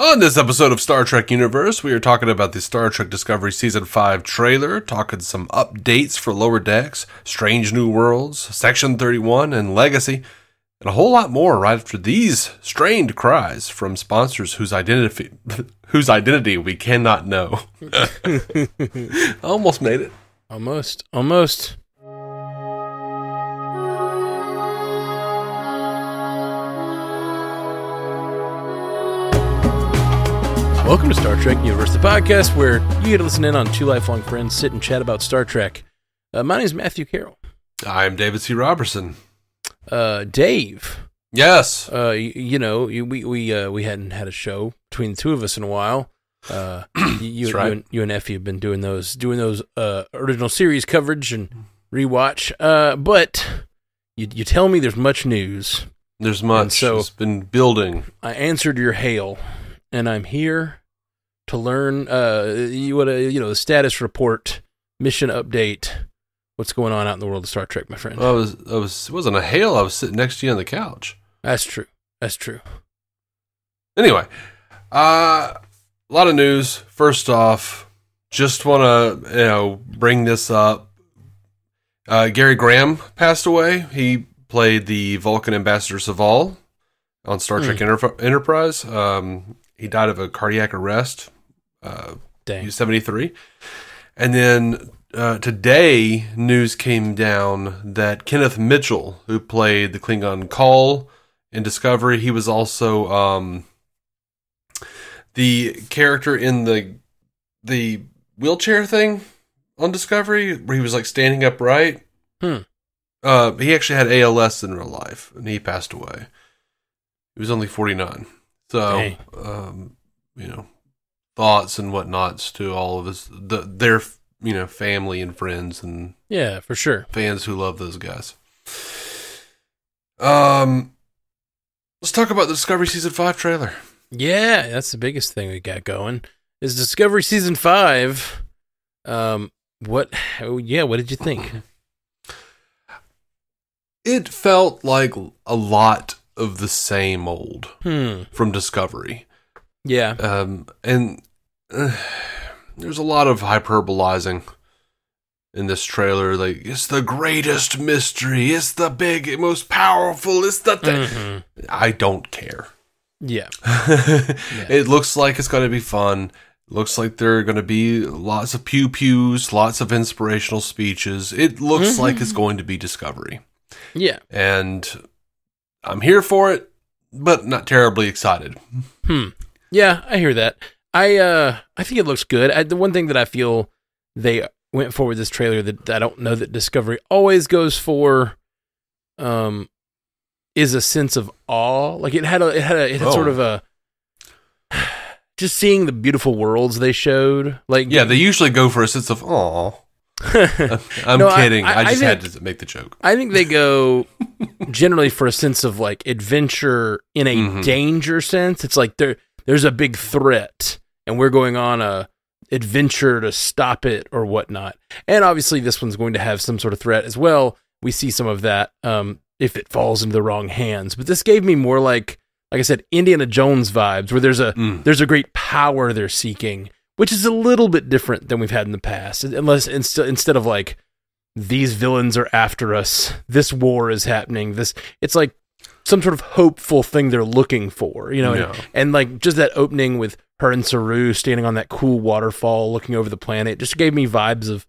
On this episode of Star Trek Universe, we are talking about the Star Trek Discovery Season 5 trailer, talking some updates for Lower Decks, Strange New Worlds, Section 31, and Legacy, and a whole lot more right after these strained cries from sponsors whose identity we cannot know. Almost made it. Almost. Welcome to Star Trek Universe, the podcast where you get to listen in on two lifelong friends sit and chat about Star Trek. My name is Matthew Carroll. I'm David C. Robertson. Dave. Yes. We hadn't had a show between the two of us in a while. You and Effie have been doing those original series coverage and rewatch. But you tell me there's much news. There's much. So it's been building. I answered your hail, and I'm here to learn the status report, mission update. What's going on out in the world of Star Trek, my friend? It wasn't a hail. I was sitting next to you on the couch. That's true. Anyway, a lot of news. First off, just want to bring this up. Gary Graham passed away. He played the Vulcan Ambassador Saval on Star Trek Enterprise. He died of a cardiac arrest. He was 73. And then today, news came down that Kenneth Mitchell, who played the Klingon Call in Discovery, he was also the character in the wheelchair thing on Discovery, where he was like standing upright. He actually had ALS in real life, and he passed away. He was only 49. So, thoughts and whatnots to all of their family and friends and for sure fans who love those guys. Let's talk about the Discovery Season 5 trailer. Yeah, that's the biggest thing we got going. Is Discovery Season 5. What did you think? It felt like a lot of the same old from Discovery. Yeah. And there's a lot of hyperbolizing in this trailer. Like, it's the greatest mystery. It's the big, most powerful. It's the thing. Mm-hmm. I don't care. Yeah. It looks like it's going to be fun. It looks like there are going to be lots of pew-pews, lots of inspirational speeches. It looks like it's going to be Discovery. Yeah. And I'm here for it, but not terribly excited. Yeah, I hear that. I think it looks good. The one thing that I feel they went for with this trailer that I don't know that Discovery always goes for, is a sense of awe. Like it had sort of a just seeing the beautiful worlds they showed. Like they usually go for a sense of awe. I'm kidding. I just had to make the joke. I think they go generally for a sense of like adventure in a danger sense. It's like there's a big threat and we're going on a adventure to stop it or whatnot. And obviously this one's going to have some sort of threat as well. We see some of that if it falls into the wrong hands. But this gave me more like I said, Indiana Jones vibes, where there's a great power they're seeking, which is a little bit different than we've had in the past. Unless instead of like, these villains are after us, this war is happening, it's like some sort of hopeful thing they're looking for, and like just that opening with her and Saru standing on that cool waterfall looking over the planet just gave me vibes of,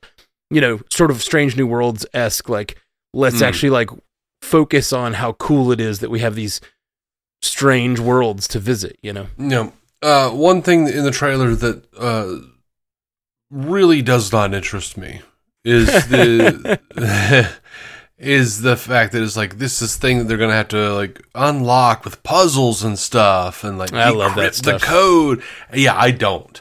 sort of Strange New Worlds-esque, like, let's actually like focus on how cool it is that we have these strange worlds to visit, one thing in the trailer that really does not interest me is the fact that it's like this is thing that they're gonna have to like unlock with puzzles and stuff and like I love that stuff. The code. Yeah, I don't.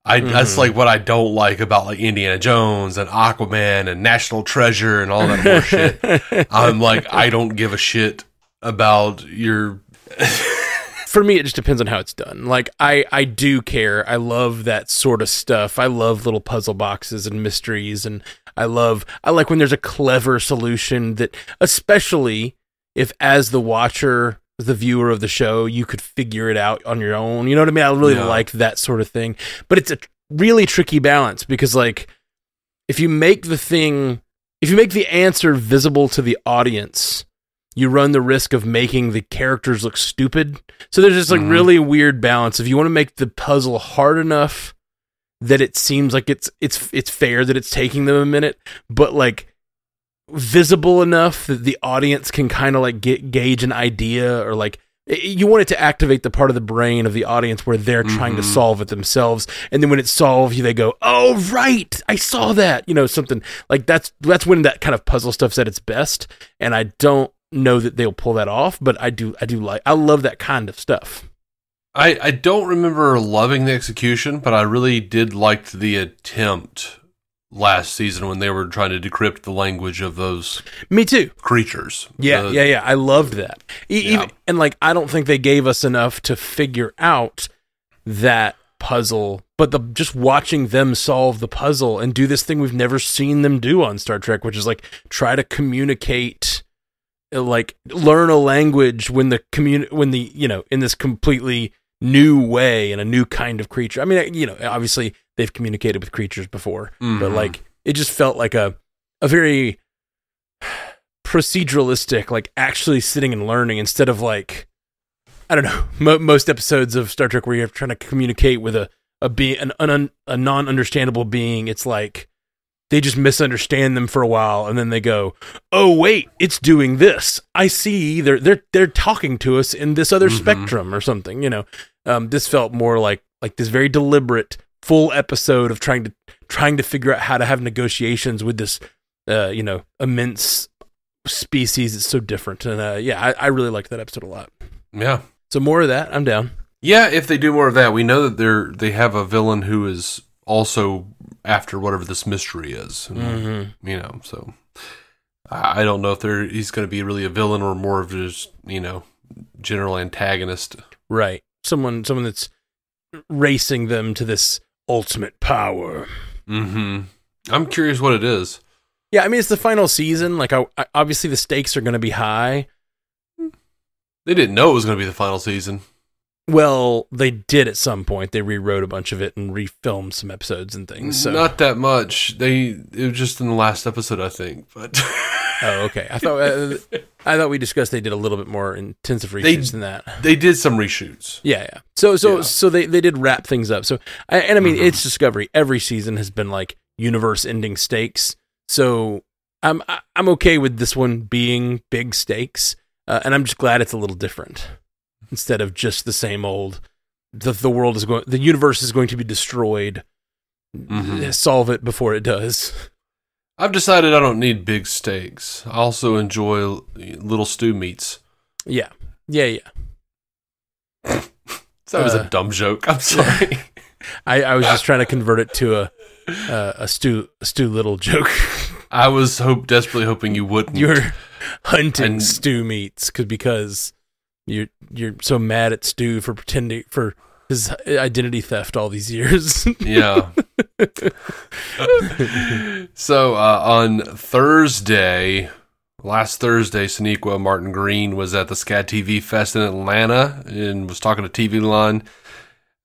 That's like what I don't like about like Indiana Jones and Aquaman and National Treasure and all that horseshit. I'm like, I don't give a shit about your. For me, it just depends on how it's done. Like, I do care. I love that sort of stuff. I love little puzzle boxes and mysteries, and I like when there's a clever solution that, especially if as the watcher, the viewer of the show, you could figure it out on your own. You know what I mean? I really liked that sort of thing. But it's a really tricky balance because, like, if you make the answer visible to the audience, you run the risk of making the characters look stupid. So there's this like really weird balance. If you want to make the puzzle hard enough that it seems like it's fair that it's taking them a minute, but like visible enough that the audience can kind of like gauge an idea, or like you want it to activate the part of the brain of the audience where they're trying to solve it themselves, and then when it's solved, they go, "Oh right, I saw that." You know, something like that's when that kind of puzzle stuff's at its best. And I don't know that they'll pull that off, but I love that kind of stuff. I don't remember loving the execution, but I really did like the attempt last season when they were trying to decrypt the language of those Me too. creatures. Yeah. I loved that. And like, I don't think they gave us enough to figure out that puzzle, but just watching them solve the puzzle and do this thing we've never seen them do on Star Trek, which is like try to communicate, like learn a language in this completely new way and a new kind of creature. I mean, you know, obviously they've communicated with creatures before, but like it just felt like a very proceduralistic, like actually sitting and learning instead of like, I don't know, most episodes of Star Trek where you're trying to communicate with a non-understandable being. It's like they just misunderstand them for a while, and then they go, "Oh wait, it's doing this. I see. They're talking to us in this other spectrum or something." You know, this felt more like this very deliberate full episode of trying to figure out how to have negotiations with this, immense species. It's so different, and I really liked that episode a lot. Yeah. So more of that, I'm down. Yeah, if they do more of that, we know that they have a villain who is also after whatever this mystery is. You know, so I don't know if he's going to be really a villain or more of just, you know, general antagonist. Right. Someone that's racing them to this ultimate power. I'm curious what it is. Yeah, I mean, it's the final season. Like, obviously the stakes are going to be high. They didn't know it was going to be the final season. Well, they did at some point. They rewrote a bunch of it and refilmed some episodes and things. So. Not that much. It was just in the last episode, I think. But oh, okay. I thought we discussed they did a little bit more intensive reshoots than that. They did some reshoots. Yeah. So they did wrap things up. So I mean, it's Discovery. Every season has been like universe-ending stakes. So I'm okay with this one being big stakes. And I'm just glad it's a little different instead of just the same old. The universe is going to be destroyed. Solve it before it does. I've decided I don't need big stakes. I also enjoy little stew meats. Yeah. That was a dumb joke. I'm sorry. I was just trying to convert it to a stew little joke. I was desperately hoping you wouldn't. You're hunting stew meats because you're so mad at Stu for pretending for his identity theft all these years. Yeah. So on last Thursday, Sonequa Martin Green was at the SCAD TV Fest in Atlanta and was talking to TV Line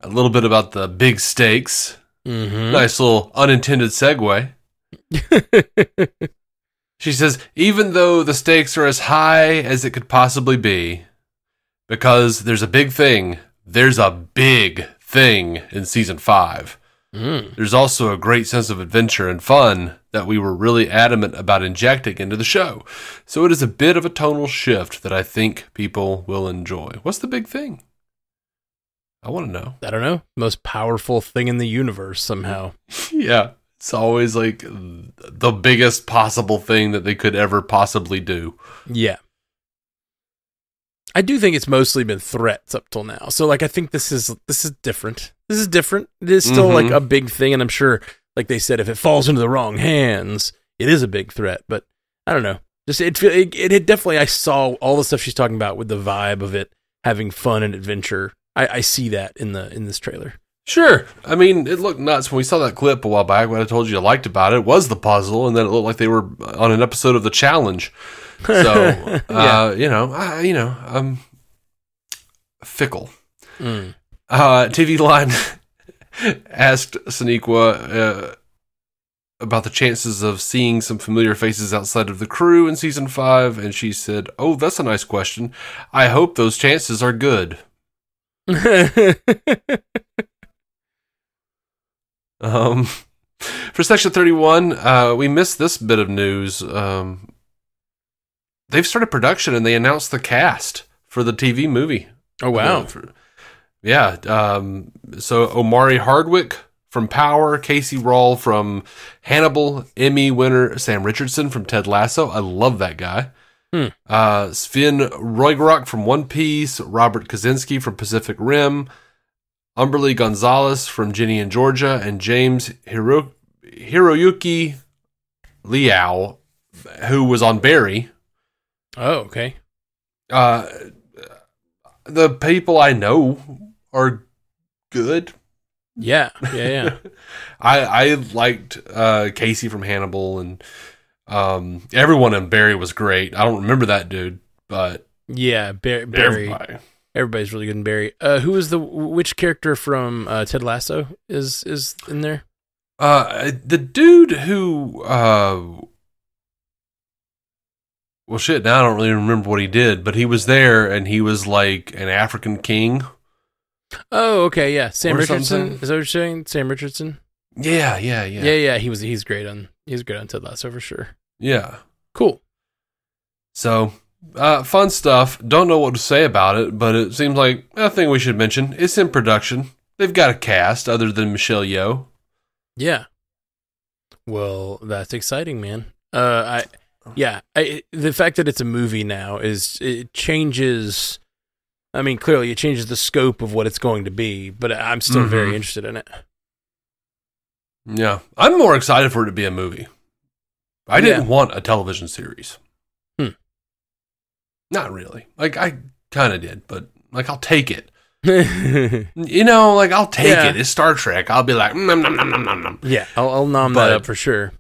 a little bit about the big stakes. Nice little unintended segue. She says, even though the stakes are as high as it could possibly be, because there's a big thing in season 5. There's also a great sense of adventure and fun that we were really adamant about injecting into the show. So it is a bit of a tonal shift that I think people will enjoy. What's the big thing? I want to know. I don't know. Most powerful thing in the universe somehow. Yeah. It's always like the biggest possible thing that they could ever possibly do. Yeah. I do think it's mostly been threats up till now. So like I think this is different. This is different. It is still like a big thing, and I'm sure, like they said, if it falls into the wrong hands, it is a big threat. But I don't know. Just it definitely, I saw all the stuff she's talking about with the vibe of it having fun and adventure. I see that in this trailer. Sure. I mean, it looked nuts when we saw that clip a while back. What I told you I liked about it was the puzzle, and then it looked like they were on an episode of The Challenge. So, fickle. TV Line asked Sonequa about the chances of seeing some familiar faces outside of the crew in season 5, and she said, "Oh, that's a nice question. I hope those chances are good." For Section 31, we missed this bit of news. They've started production and they announced the cast for the TV movie. Oh, wow. So Omari Hardwick from Power, Casey Rawle from Hannibal, Emmy winner Sam Richardson from Ted Lasso. I love that guy. Sven Roigrok from One Piece, Robert Kaczynski from Pacific Rim, Umberly Gonzalez from Ginny and Georgia, and James Hiroyuki Liao, who was on Barry. Oh, okay. The people I know are good. Yeah. I liked Casey from Hannibal, and everyone in Barry was great. I don't remember that dude, but yeah, Barry. Everybody's really good in Barry. Who is which character from Ted Lasso is in there? The dude who well, shit, now I don't really remember what he did, but he was there, and he was like an African king. Oh, okay, yeah. Sam Richardson? Something. Is that what you're saying? Sam Richardson? Yeah. Yeah, he's great on Ted Lasso for sure. Yeah. Cool. So, fun stuff. Don't know what to say about it, but it seems like a thing we should mention. It's in production. They've got a cast other than Michelle Yeoh. Yeah. Well, that's exciting, man. The fact that it's a movie now it changes. I mean, clearly it changes the scope of what it's going to be, but I'm still very interested in it. Yeah, I'm more excited for it to be a movie. I didn't want a television series. Not really. Like, I kind of did, but like, I'll take it. I'll take it. It's Star Trek. I'll be like, nom, nom, nom, nom, nom, nom. Yeah, I'll nom that up for sure.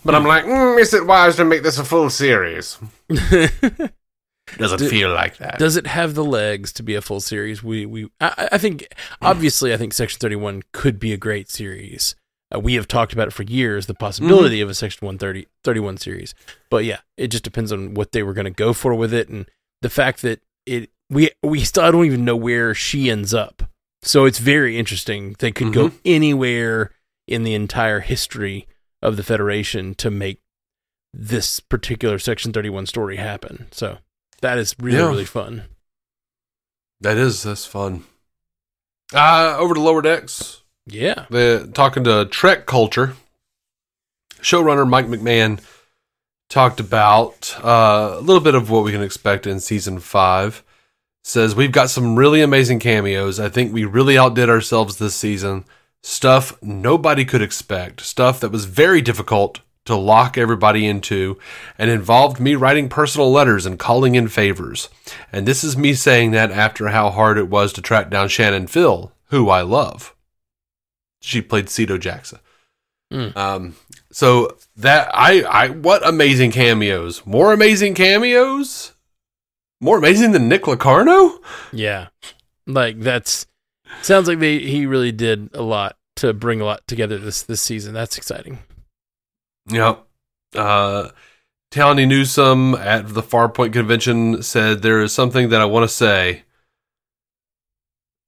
But I'm like, is it wise to make this a full series? Doesn't feel like that. Does it have the legs to be a full series? I think, obviously, I think Section 31 could be a great series. We have talked about it for years, the possibility of a Section 131 series. But yeah, it just depends on what they were going to go for with it, and the fact that we still, I don't even know where she ends up. So it's very interesting. They could go anywhere in the entire history of the Federation to make this particular Section 31 story happen. So that is really fun. That's fun. Over to Lower Decks. Yeah. They're talking to Trek Culture. Showrunner Mike McMahan talked about a little bit of what we can expect in season 5. Says, we've got some really amazing cameos. I think we really outdid ourselves this season. Stuff nobody could expect. Stuff that was very difficult to lock everybody into and involved me writing personal letters and calling in favors. And this is me saying that after how hard it was to track down Shannon Phil, who I love. She played Cedo Jackson. So that what amazing cameos. More amazing cameos? More amazing than Nick Locarno? Yeah. Like sounds like he really did a lot to bring a lot together this season. That's exciting. Yep. Tawny Newsome at the Farpoint convention said there is something that I want to say.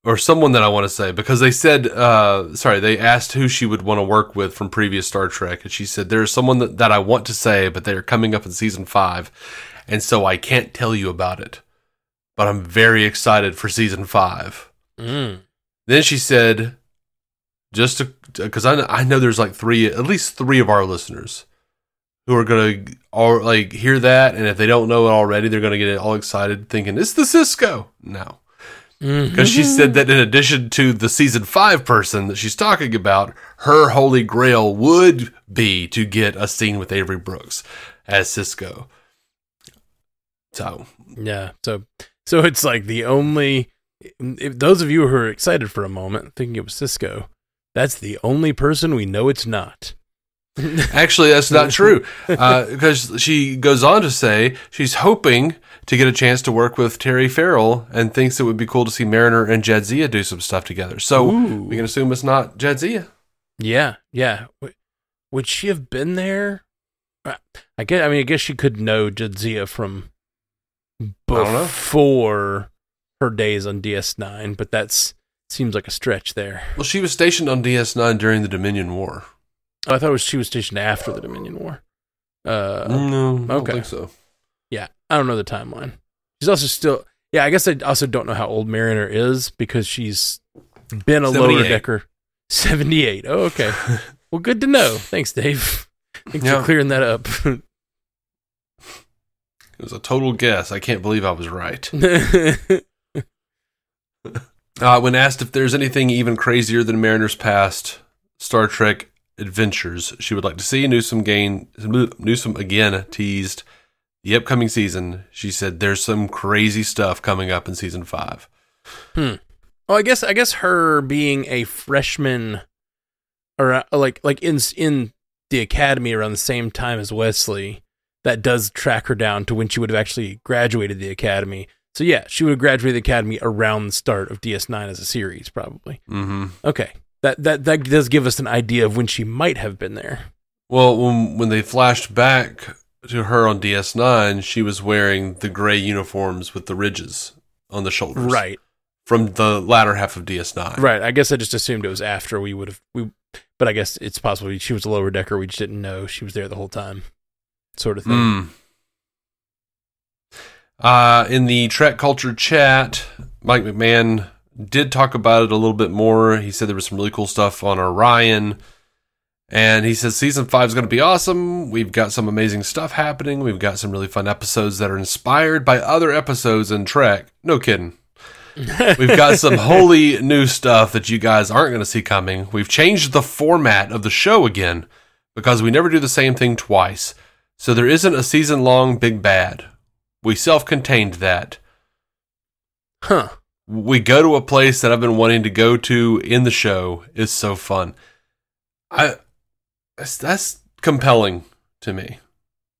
Or someone that I want to say, because they said, they asked who she would want to work with from previous Star Trek, and she said, there's someone that I want to say, but they're coming up in season 5, and so I can't tell you about it. But I'm very excited for season 5. Then she said, because I know there's like at least three of our listeners who are going to hear that, and if they don't know it already, they're going to get all excited thinking, it's the Cisco. No. Because she said that in addition to the season 5 person that she's talking about, her holy grail would be to get a scene with Avery Brooks as Cisco. So yeah, so it's like if those of you who are excited for a moment thinking it was Cisco, that's the only person we know it's not. Actually, that's not true, because she goes on to say she's hoping to get a chance to work with Terry Farrell and thinks it would be cool to see Mariner and Jadzia do some stuff together. So we can assume it's not Jadzia. Yeah. Would she have been there? I guess she could know Jadzia from before her days on DS9, but seems like a stretch there. Well, she was stationed on DS9 during the Dominion War. Oh, I thought she was stationed after the Dominion War. No, I don't think so. Yeah, I don't know the timeline. She's also still... Yeah, I guess I also don't know how old Mariner is because she's been a lower decker. 78. Oh, okay. Well, good to know. Thanks, Dave. Thanks for clearing that up. It was a total guess. I can't believe I was right. When asked if there's anything even crazier than Mariner's past Star Trek adventures she would like to see, Newsome again teased the upcoming season. She said there's some crazy stuff coming up in season 5. Well, I guess her being a freshman, or like in the academy around the same time as Wesley, that does track her down to when she would have actually graduated the academy. So yeah, she would have graduated the academy around the start of DS9 as a series, probably. Mm-hmm. Okay. That does give us an idea of when she might have been there. Well, when they flashed back to her on DS9, she was wearing the gray uniforms with the ridges on the shoulders. Right. From the latter half of DS9. Right. I guess I just assumed it was after but I guess it's possible she was a lower decker. We just didn't know she was there the whole time. Sort of thing. In the Trek Culture chat, Mike McMahan did talk about it a little bit more. He said there was some really cool stuff on Orion. And he says season 5 is going to be awesome. We've got some amazing stuff happening. We've got some really fun episodes that are inspired by other episodes in Trek. No kidding. We've got some wholly new stuff that you guys aren't going to see coming. We've changed the format of the show again because we never do the same thing twice. So there isn't a season-long big bad. We self-contained that. Huh. We go to a place that I've been wanting to go to in the show. It's so fun. That's compelling to me.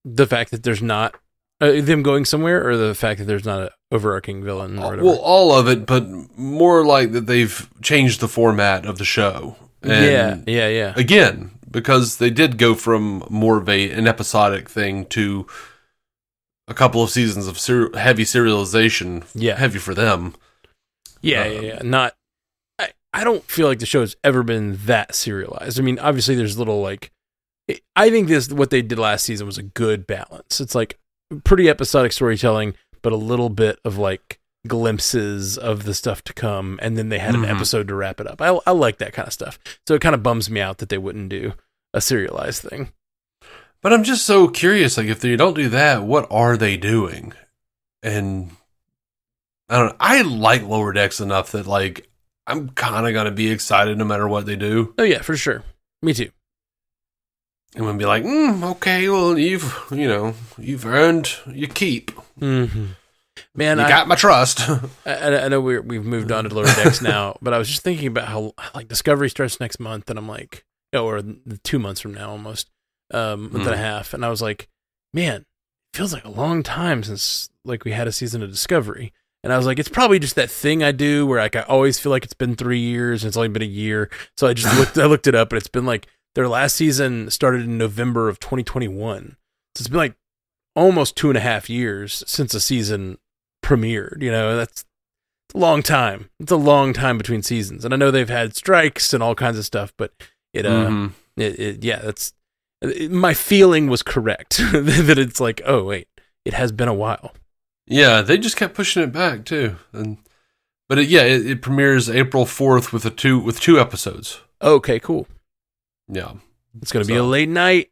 The fact that there's not them going somewhere, or the fact that there's not an overarching villain or whatever? Well, all of it, but more like that they've changed the format of the show. And yeah. Again, because they did go from more of an episodic thing to a couple of seasons of heavy serialization. Yeah. Heavy for them. Yeah. Not. I don't feel like the show has ever been that serialized. I mean, obviously, there's little I think what they did last season was a good balance. It's like pretty episodic storytelling, but a little bit of glimpses of the stuff to come, and then they had an episode to wrap it up. I like that kind of stuff. So it kind of bums me out that they wouldn't do a serialized thing. But I'm just so curious, if they don't do that, what are they doing? And I don't know. I like Lower Decks enough that I'm kind of going to be excited no matter what they do. Oh yeah, for sure. Me too. I'm going to be like, okay, well, you've earned your keep. Mm-hmm. Man, you got my trust. I know we've moved on to Lower Decks now, but I was just thinking about how Discovery starts next month, and I'm like, or 2 months from now almost, month and a half, and I was like, man, it feels like a long time since we had a season of Discovery. And I was like, it's probably just that thing I do where I always feel like it's been 3 years and it's only been a year. So I just looked it up, and it's been their last season started in November of 2021. So it's been almost 2.5 years since a season premiered. That's a long time. It's a long time between seasons. And I know they've had strikes and all kinds of stuff, but that's my feeling was correct that it's oh wait, it has been a while. Yeah, they just kept pushing it back too, but it premieres April 4th with two episodes. Okay, cool. Yeah, it's gonna be a late night.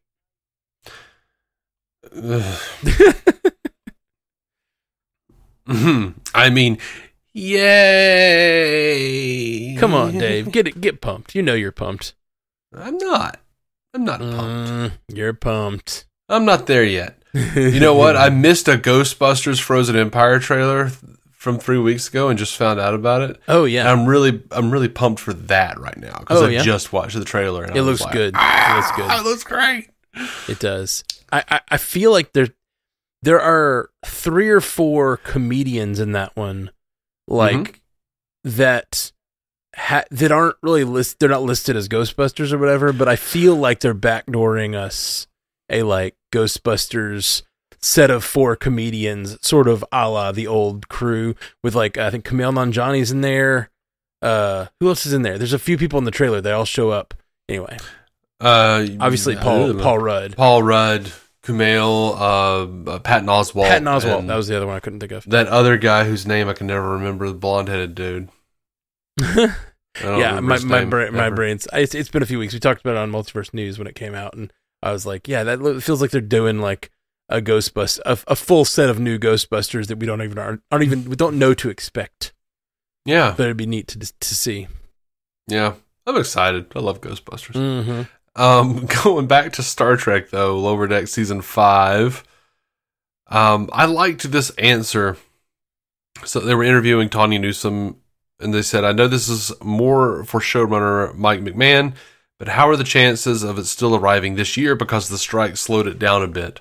I mean, yay! Come on, Dave, get pumped. You're pumped. I'm not pumped. You're pumped. I'm not there yet. You know what? I missed a Ghostbusters Frozen Empire trailer from 3 weeks ago and just found out about it. Oh yeah, and I'm really pumped for that right now because I just watched the trailer and it looks good. It looks good. It looks great. It does. I feel like there are 3 or 4 comedians in that one, like that aren't really listed. They're not listed as Ghostbusters or whatever, but I feel like they're backdooring us a like Ghostbusters set of 4 comedians, sort of a la the old crew, with like I think Kumail Nanjiani's in there. Who else is in there? There's a few people in the trailer. They all show up anyway. Obviously Paul Rudd, Kumail, Patton Oswalt. That was the other one I couldn't think of. That other guy whose name I can never remember, the blonde-headed dude. Yeah, my brain's. It's been a few weeks. We talked about it on Multiverse News when it came out, and I was like, yeah, that feels like they're doing like a a full set of new Ghostbusters that we don't know to expect. Yeah, but it'd be neat to see. Yeah, I'm excited. I love Ghostbusters. Going back to Star Trek though, Lower Deck season 5. I liked this answer. So they were interviewing Tawny Newsome, and they said, "I know this is more for showrunner Mike McMahan, but how are the chances of it still arriving this year because the strike slowed it down a bit?"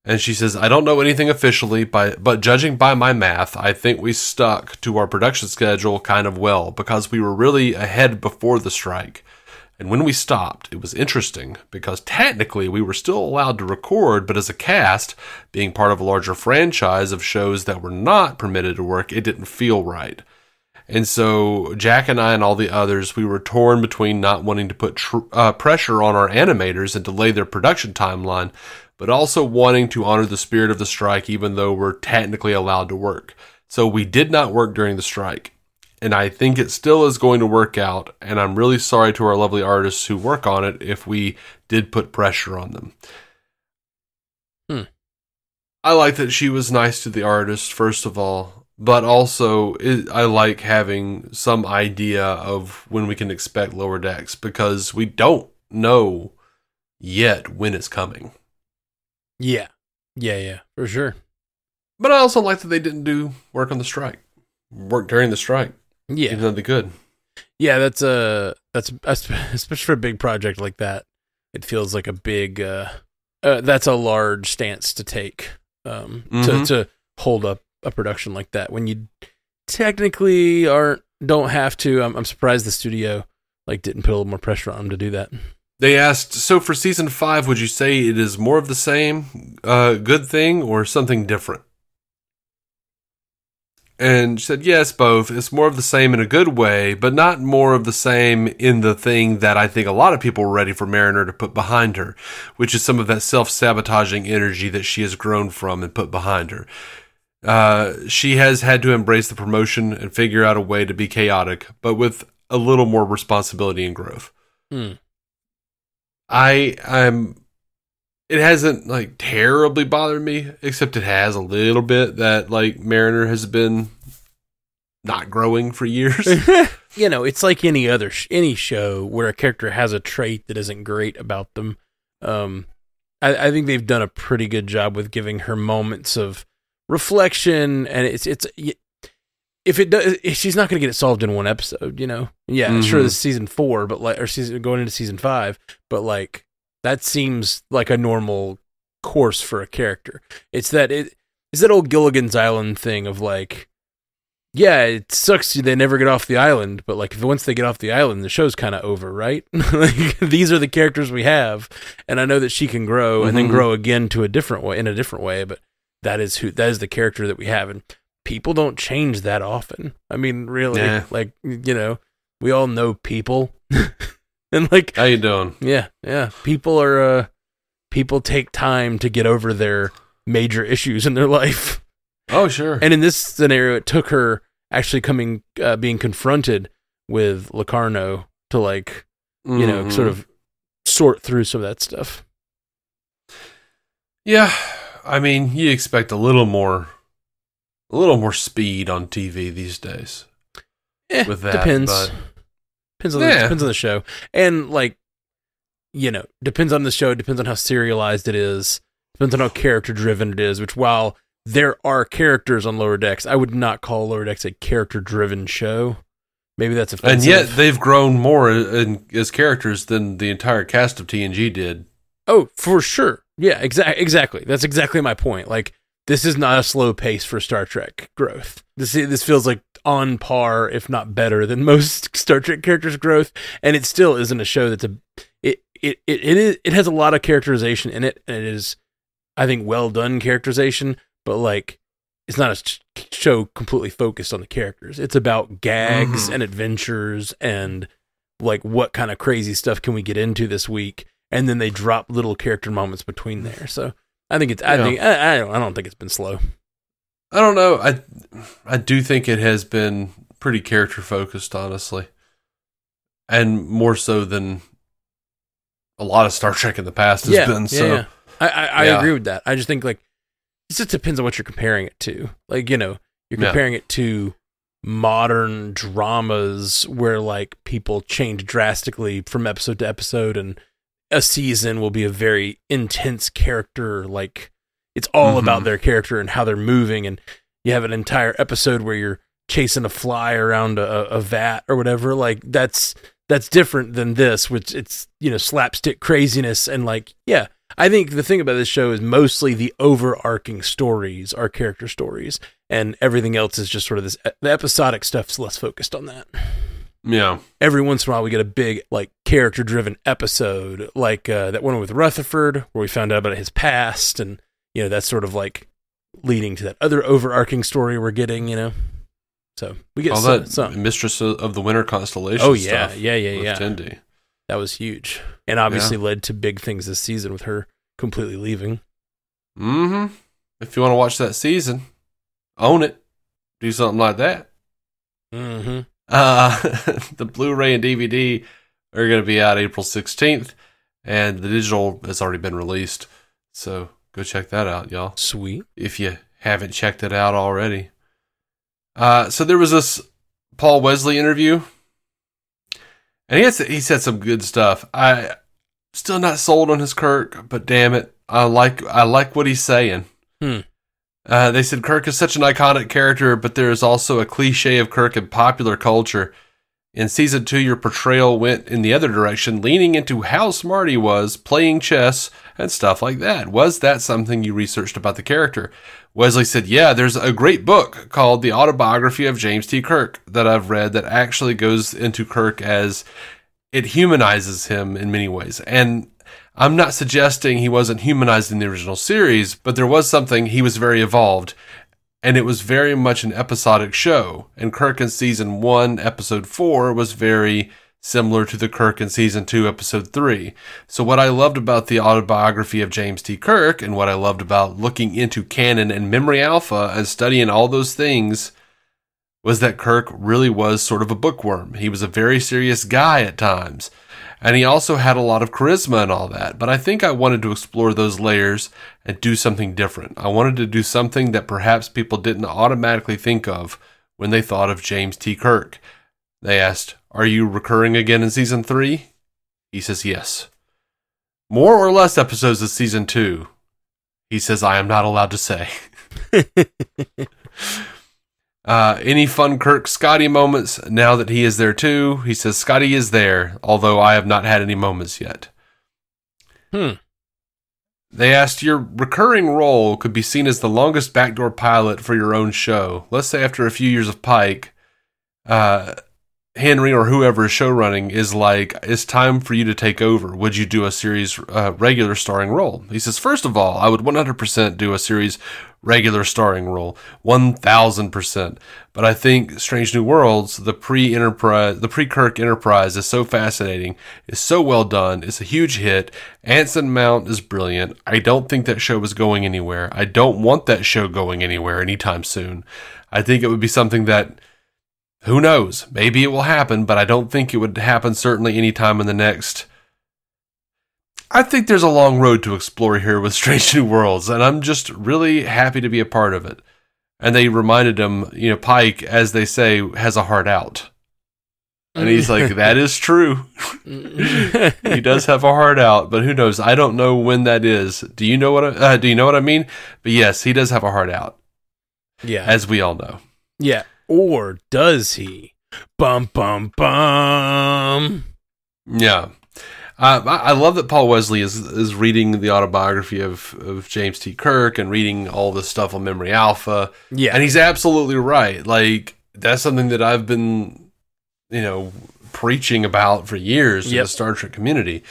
And she says, "I don't know anything officially, but judging by my math, I think we stuck to our production schedule kind of well because we were really ahead before the strike. And when we stopped, it was interesting because technically we were still allowed to record, but as a cast, being part of a larger franchise of shows that were not permitted to work, it didn't feel right. And so Jack and I and all the others, we were torn between not wanting to put pressure on our animators and delay their production timeline, but also wanting to honor the spirit of the strike even though we're technically allowed to work. So we did not work during the strike. And I think it still is going to work out, and I'm really sorry to our lovely artists who work on it if we did put pressure on them." I like that she was nice to the artist, first of all, but also I like having some idea of when we can expect Lower Decks, because we don't know yet when it's coming. Yeah, for sure. But I also like that they didn't do work during the strike. Yeah, even though they could. Yeah, that's especially for a big project like that. It feels like a big. That's a large stance to take. To hold up a production like that when you technically don't have to. I'm surprised the studio didn't put a little more pressure on them to do that. They asked, so for season 5, would you say it is more of the same good thing or something different? And she said, yes, both. It's more of the same in a good way, but not more of the same in the thing that I think a lot of people were ready for Mariner to put behind her, which is some of that self-sabotaging energy that she has grown from and put behind her. She has had to embrace the promotion and figure out a way to be chaotic, but with a little more responsibility and growth. It hasn't terribly bothered me, except it has a little bit that Mariner has been not growing for years. It's like any show where a character has a trait that isn't great about them. I think they've done a pretty good job with giving her moments of reflection, and if she's not going to get it solved in one episode, sure, this is season 4, but going into season 5, but that seems like a normal course for a character. It's that old Gilligan's Island thing of it sucks they never get off the island, but once they get off the island, the show's kind of over, right? These are the characters we have, and I know that she can grow and then grow again in a different way, but that is the character that we have, and people don't change that often. I mean, really, we all know people. And how you doing? Yeah. People take time to get over their major issues in their life. Oh, sure. And in this scenario, it took her actually being confronted with Locarno to sort of sort through some of that stuff. Yeah, I mean, you expect a little more speed on TV these days. With that, depends. But Depends on the show. And depends on the show, depends on how serialized it is, depends on how character driven it is, which while there are characters on Lower Decks. I would not call Lower Decks a character-driven show. Maybe that's offensive. And yet they've grown more as characters than the entire cast of TNG did. Oh, for sure. Yeah, exactly. That's exactly my point. Like, this is not a slow pace for Star Trek growth. This feels like on par, if not better, than most Star Trek characters' growth. And it still isn't a show that's it has a lot of characterization in it, and it is, I think, well done characterization. But like, it's not a show completely focused on the characters. It's about gags and adventures and like what kind of crazy stuff can we get into this week, and then they drop little character moments between there. So I think it's I don't think it's been slow. I don't know. I do think it has been pretty character focused, honestly, and more so than a lot of Star Trek in the past has been. So I agree with that. I just think like it just depends on what you're comparing it to. Like, you know, you're comparing it to modern dramas where like people change drastically from episode to episode, and a season will be a very intense character. Like, it's all about their character and how they're moving, and you have an entire episode where you're chasing a fly around a vat or whatever. Like, that's different than this, which it's, you know, slapstick craziness. And like, yeah, I think the thing about this show is mostly the overarching stories are character stories, and everything else is just sort of this, the episodic stuff's less focused on that. Yeah. Every once in a while we get a big like character driven episode, like that one with Rutherford where we found out about his past, and you know, that's sort of like leading to that other overarching story we're getting, you know. So we get some Mistress of the Winter Constellation. Oh yeah, stuff yeah. Tendi. That was huge, and obviously led to big things this season with her completely leaving. If you want to watch that season, own it. Do something like that. The Blu-ray and DVD are going to be out April 16th, and the digital has already been released. So go check that out, y'all. Sweet. If you haven't checked it out already. So there was this Paul Wesley interview, and he said some good stuff. I still not sold on his Kirk, but damn it, I like what he's saying. They said Kirk is such an iconic character, but there is also a cliche of Kirk in popular culture. In season 2, your portrayal went in the other direction, leaning into how smart he was, playing chess, and stuff like that. Was that something you researched about the character? Wesley said, yeah, there's a great book called The Autobiography of James T. Kirk that I've read that actually goes into Kirk as it humanizes him in many ways. And I'm not suggesting he wasn't humanized in the original series, but there was something, he was very evolved. And it was very much an episodic show. And Kirk in season 1, episode 4 was very similar to the Kirk in season 2, episode 3. So what I loved about the autobiography of James T. Kirk, and what I loved about looking into canon and Memory Alpha and studying all those things, was that Kirk really was sort of a bookworm. He was a very serious guy at times. And he also had a lot of charisma and all that. But I think I wanted to explore those layers and do something different. I wanted to do something that perhaps people didn't automatically think of when they thought of James T. Kirk. They asked, are you recurring again in season 3? He says, yes. More or less episodes of season 2? He says, I am not allowed to say. Any fun Kirk Scotty moments now that he is there too? He says, Scotty is there, although I have not had any moments yet. They asked, your recurring role could be seen as the longest backdoor pilot for your own show. Let's say after a few years of Pike, Henry or whoever is show running is like, it's time for you to take over. Would you do a series regular starring role? He says, first of all, I would 100% do a series regular starring role, 1000%. But I think Strange New Worlds, the pre-Kirk Enterprise is so fascinating, is so well done, it's a huge hit. Anson Mount is brilliant. I don't think that show is going anywhere. I don't want that show going anywhere anytime soon. I think it would be something that, who knows, maybe it will happen, but I don't think it would happen certainly anytime in the next. I think there's a long road to explore here with Strange New Worlds, and I'm just really happy to be a part of it. And they reminded him, you know, Pike, as they say, has a heart out. And he's like, that is true. He does have a heart out, but who knows? I don't know when that is. Do you know what I mean? But yes, he does have a heart out. Yeah. As we all know. Yeah. Or does he? Bum, bum, bum. Yeah. I love that Paul Wesley is reading the autobiography of James T. Kirk and reading all this stuff on Memory Alpha. Yeah. And he's absolutely right. Like, that's something that I've been, preaching about for years to the Star Trek community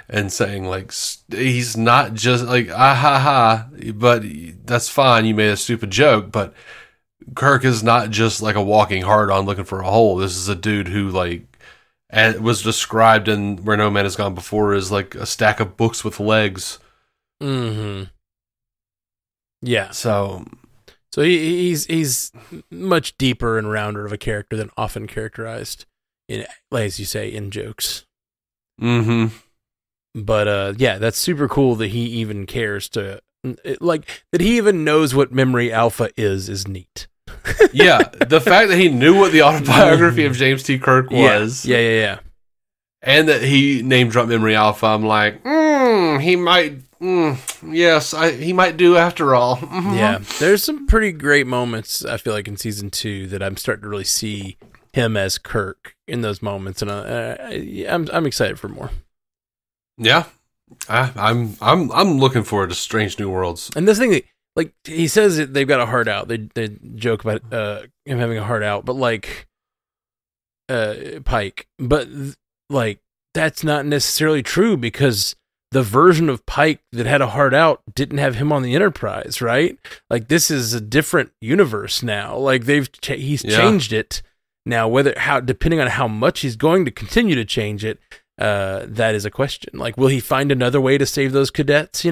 and saying, like, he's not just like, but that's fine. You made a stupid joke, but Kirk is not just like a walking hard-on looking for a hole. This is a dude who, like, was described in Where No Man Has Gone Before as like a stack of books with legs. Mm-hmm. Yeah. So he's much deeper and rounder of a character than often characterized in, as you say, in jokes. Mm-hmm. But that's super cool that he even cares to, like, that he even knows what Memory Alpha is neat. Yeah, the fact that he knew what the autobiography of James T. Kirk was. Yeah. And that he name dropped Memory Alpha, I'm like, he might, he might do after all. Mm-hmm. Yeah, there's some pretty great moments, I feel like, in season 2 that I'm starting to really see him as Kirk in those moments, and I'm excited for more. Yeah, I'm looking forward to Strange New Worlds. And this thing, like, he says that they've got a heart out. They joke about him having a heart out, but like Pike. But like, that's not necessarily true, because the version of Pike that had a heart out didn't have him on the Enterprise, right? Like, this is a different universe now. Like, he's changed it now. Depending on how much he's going to continue to change it, that is a question. Like, will he find another way to save those cadets?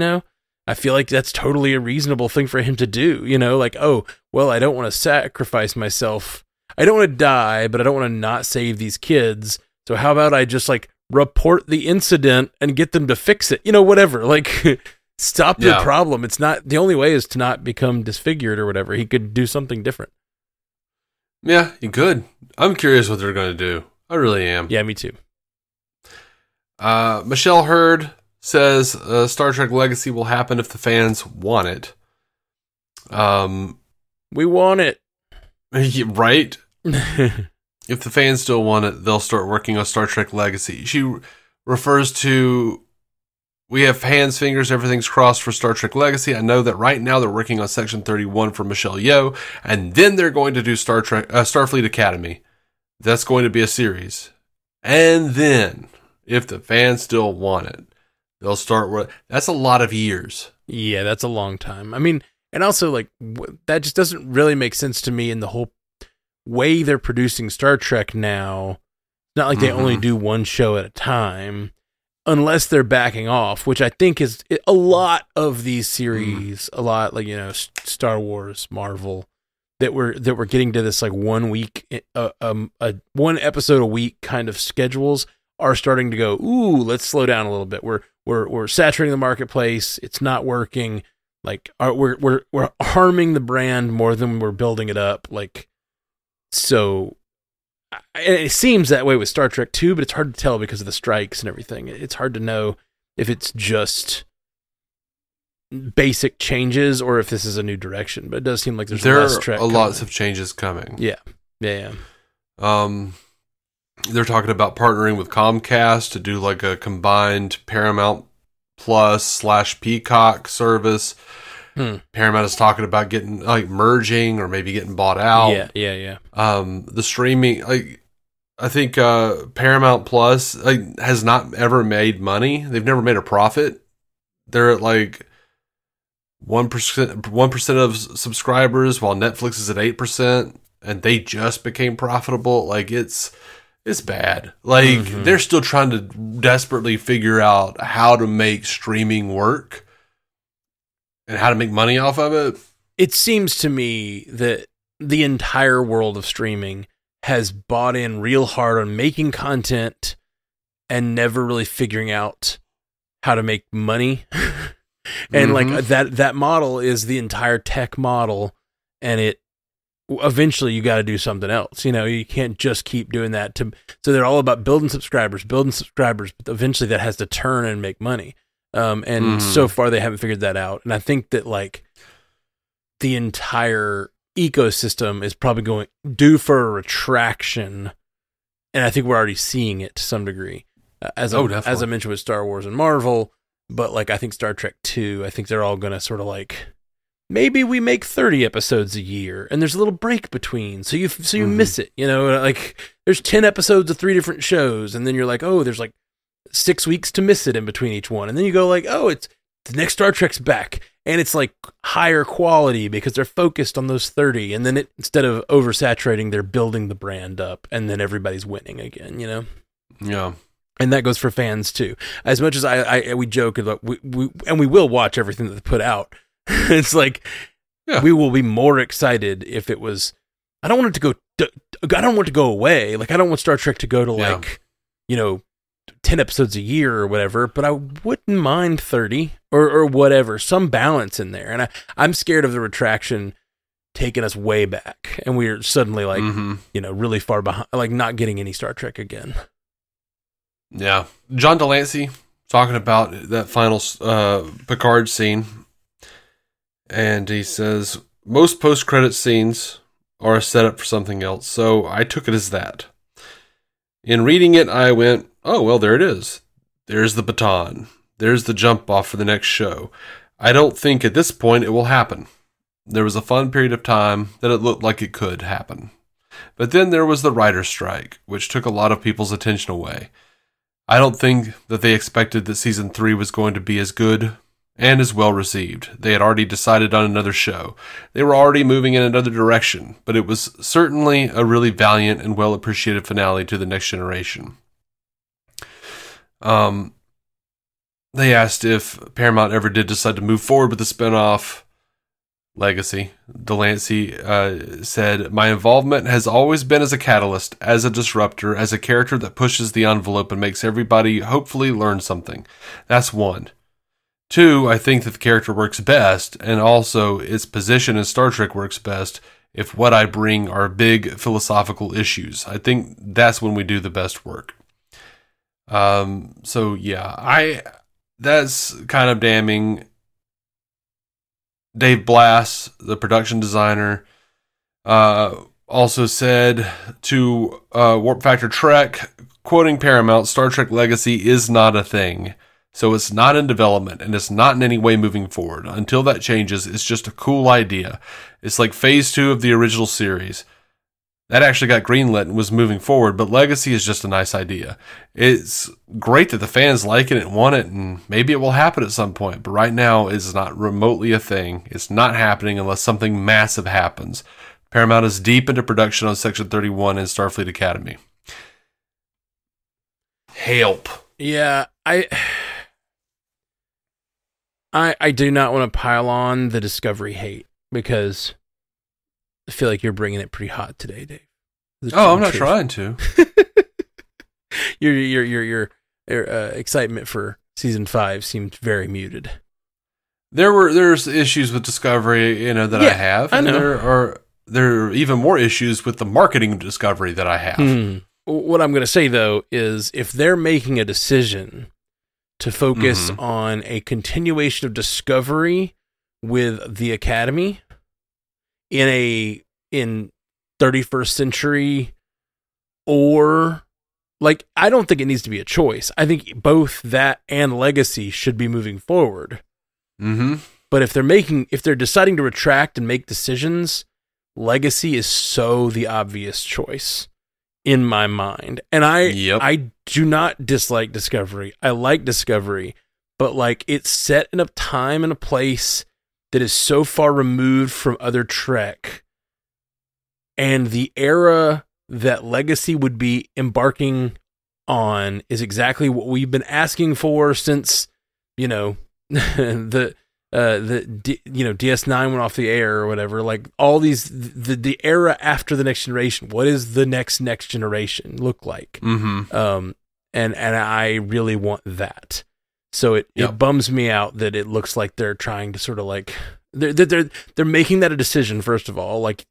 I feel like that's totally a reasonable thing for him to do, like, oh, well, I don't want to sacrifice myself. I don't want to die, but I don't want to not save these kids. So how about I just, like, report the incident and get them to fix it? Whatever, like, stop the problem. It's not, the only way is to not become disfigured or whatever. He could do something different. Yeah, he could. I'm curious what they're going to do. I really am. Yeah, me too. Michelle Hurd says Star Trek Legacy will happen if the fans want it. We want it. Right? If the fans still want it, they'll start working on Star Trek Legacy. She refers to, we have hands, fingers, everything's crossed for Star Trek Legacy. I know that right now they're working on Section 31 for Michelle Yeoh, and then they're going to do Starfleet Academy. That's going to be a series. And then, if the fans still want it, they'll start. That's a lot of years. Yeah, that's a long time. I mean, and also, like, that just doesn't really make sense to me in the whole way they're producing Star Trek now. It's not like they only do one show at a time, unless they're backing off, which I think is a lot of these series. A lot, like, Star Wars, Marvel, that we're getting to this, like, 1 week, one episode a week kind of schedules are starting to go, ooh, let's slow down a little bit. We're saturating the marketplace. It's not working. Like, we're harming the brand more than we're building it up. Like, so it seems that way with Star Trek too, but it's hard to tell because of the strikes and everything. It's hard to know if it's just basic changes or if this is a new direction. But it does seem like there's less Trek. There are lots of changes coming. Yeah. They're talking about partnering with Comcast to do like a combined Paramount Plus / Peacock service. Paramount is talking about getting, like, merging or maybe getting bought out. Yeah. The streaming, like, I think Paramount Plus has not ever made money. They've never made a profit. They're at like 1% of subscribers, while Netflix is at 8%, and they just became profitable. Like, it's bad. Like, they're still trying to desperately figure out how to make streaming work and how to make money off of it. It seems to me that the entire world of streaming has bought in real hard on making content and never really figuring out how to make money. And like that model is the entire tech model, and eventually you got to do something else. You can't just keep doing that. So they're all about building subscribers, but eventually that has to turn and make money. And so far they haven't figured that out. And I think that like the entire ecosystem is probably due for a retraction. And I think we're already seeing it to some degree. As I mentioned with Star Wars and Marvel, but like I think Star Trek 2, I think they're all going to sort of like, maybe we make 30 episodes a year and there's a little break between. So you miss it, like there's 10 episodes of 3 different shows. And then you're like, oh, there's like 6 weeks to miss it in between each one. And then you go like, oh, it's the next Star Trek's back. And it's like higher quality because they're focused on those 30. And then instead of oversaturating, they're building the brand up and then everybody's winning again, Yeah. And that goes for fans too. As much as we joke about we will watch everything that they put out. It's like we will be more excited if it was. I don't want it to go. I don't want it to go away. Like I don't want Star Trek to go to like 10 episodes a year or whatever. But I wouldn't mind 30 or whatever. Some balance in there. And I'm scared of the retraction taking us way back, and we're suddenly like really far behind, like not getting any Star Trek again. Yeah, John Lancie talking about that final Picard scene. And he says, most post-credit scenes are a setup for something else, so I took it as that. In reading it, I went, oh, well, there it is. There's the baton. There's the jump off for the next show. I don't think at this point it will happen. There was a fun period of time that it looked like it could happen. But then there was the writer's strike, which took a lot of people's attention away. I don't think that they expected that season 3 was going to be as good and as well received. They had already decided on another show. They were already moving in another direction, but it was certainly a really valiant and well appreciated finale to the next generation. They asked if Paramount ever did decide to move forward with the spinoff Legacy. Delancey said, my involvement has always been as a catalyst, as a disruptor, as a character that pushes the envelope and makes everybody hopefully learn something. That's one. 2, I think that the character works best, and also its position in Star Trek works best if what I bring are big philosophical issues. I think that's when we do the best work. So yeah, that's kind of damning. Dave Blass, the production designer, also said to Warp Factor Trek, quoting Paramount, Star Trek Legacy is not a thing. So it's not in development, and it's not in any way moving forward. Until that changes, it's just a cool idea. It's like phase 2 of the original series. That actually got greenlit and was moving forward, but Legacy is just a nice idea. It's great that the fans like it and want it, and maybe it will happen at some point, but right now it's not remotely a thing. It's not happening unless something massive happens. Paramount is deep into production on Section 31 and Starfleet Academy. Help. Yeah, I do not want to pile on the Discovery hate because I feel like you're bringing it pretty hot today, Dave. I'm not trying to. Your excitement for season 5 seemed very muted. There's issues with Discovery, that I have. I know. There are even more issues with the marketing of Discovery that I have. What I'm going to say though is if they're making a decision to focus on a continuation of Discovery with the Academy in 31st century, or like, I don't think it needs to be a choice. I think both that and Legacy should be moving forward. But if they're deciding to retract and make decisions, Legacy is so the obvious choice in my mind. And I do not dislike Discovery. I like Discovery, but like it's set in a time and a place that is so far removed from other Trek, and the era that Legacy would be embarking on is exactly what we've been asking for since, DS9 went off the air or whatever. Like all these, the era after the next generation. What is the next generation look like? And I really want that. So it bums me out that it looks like they're trying to sort of like They're making that a decision, first of all. Like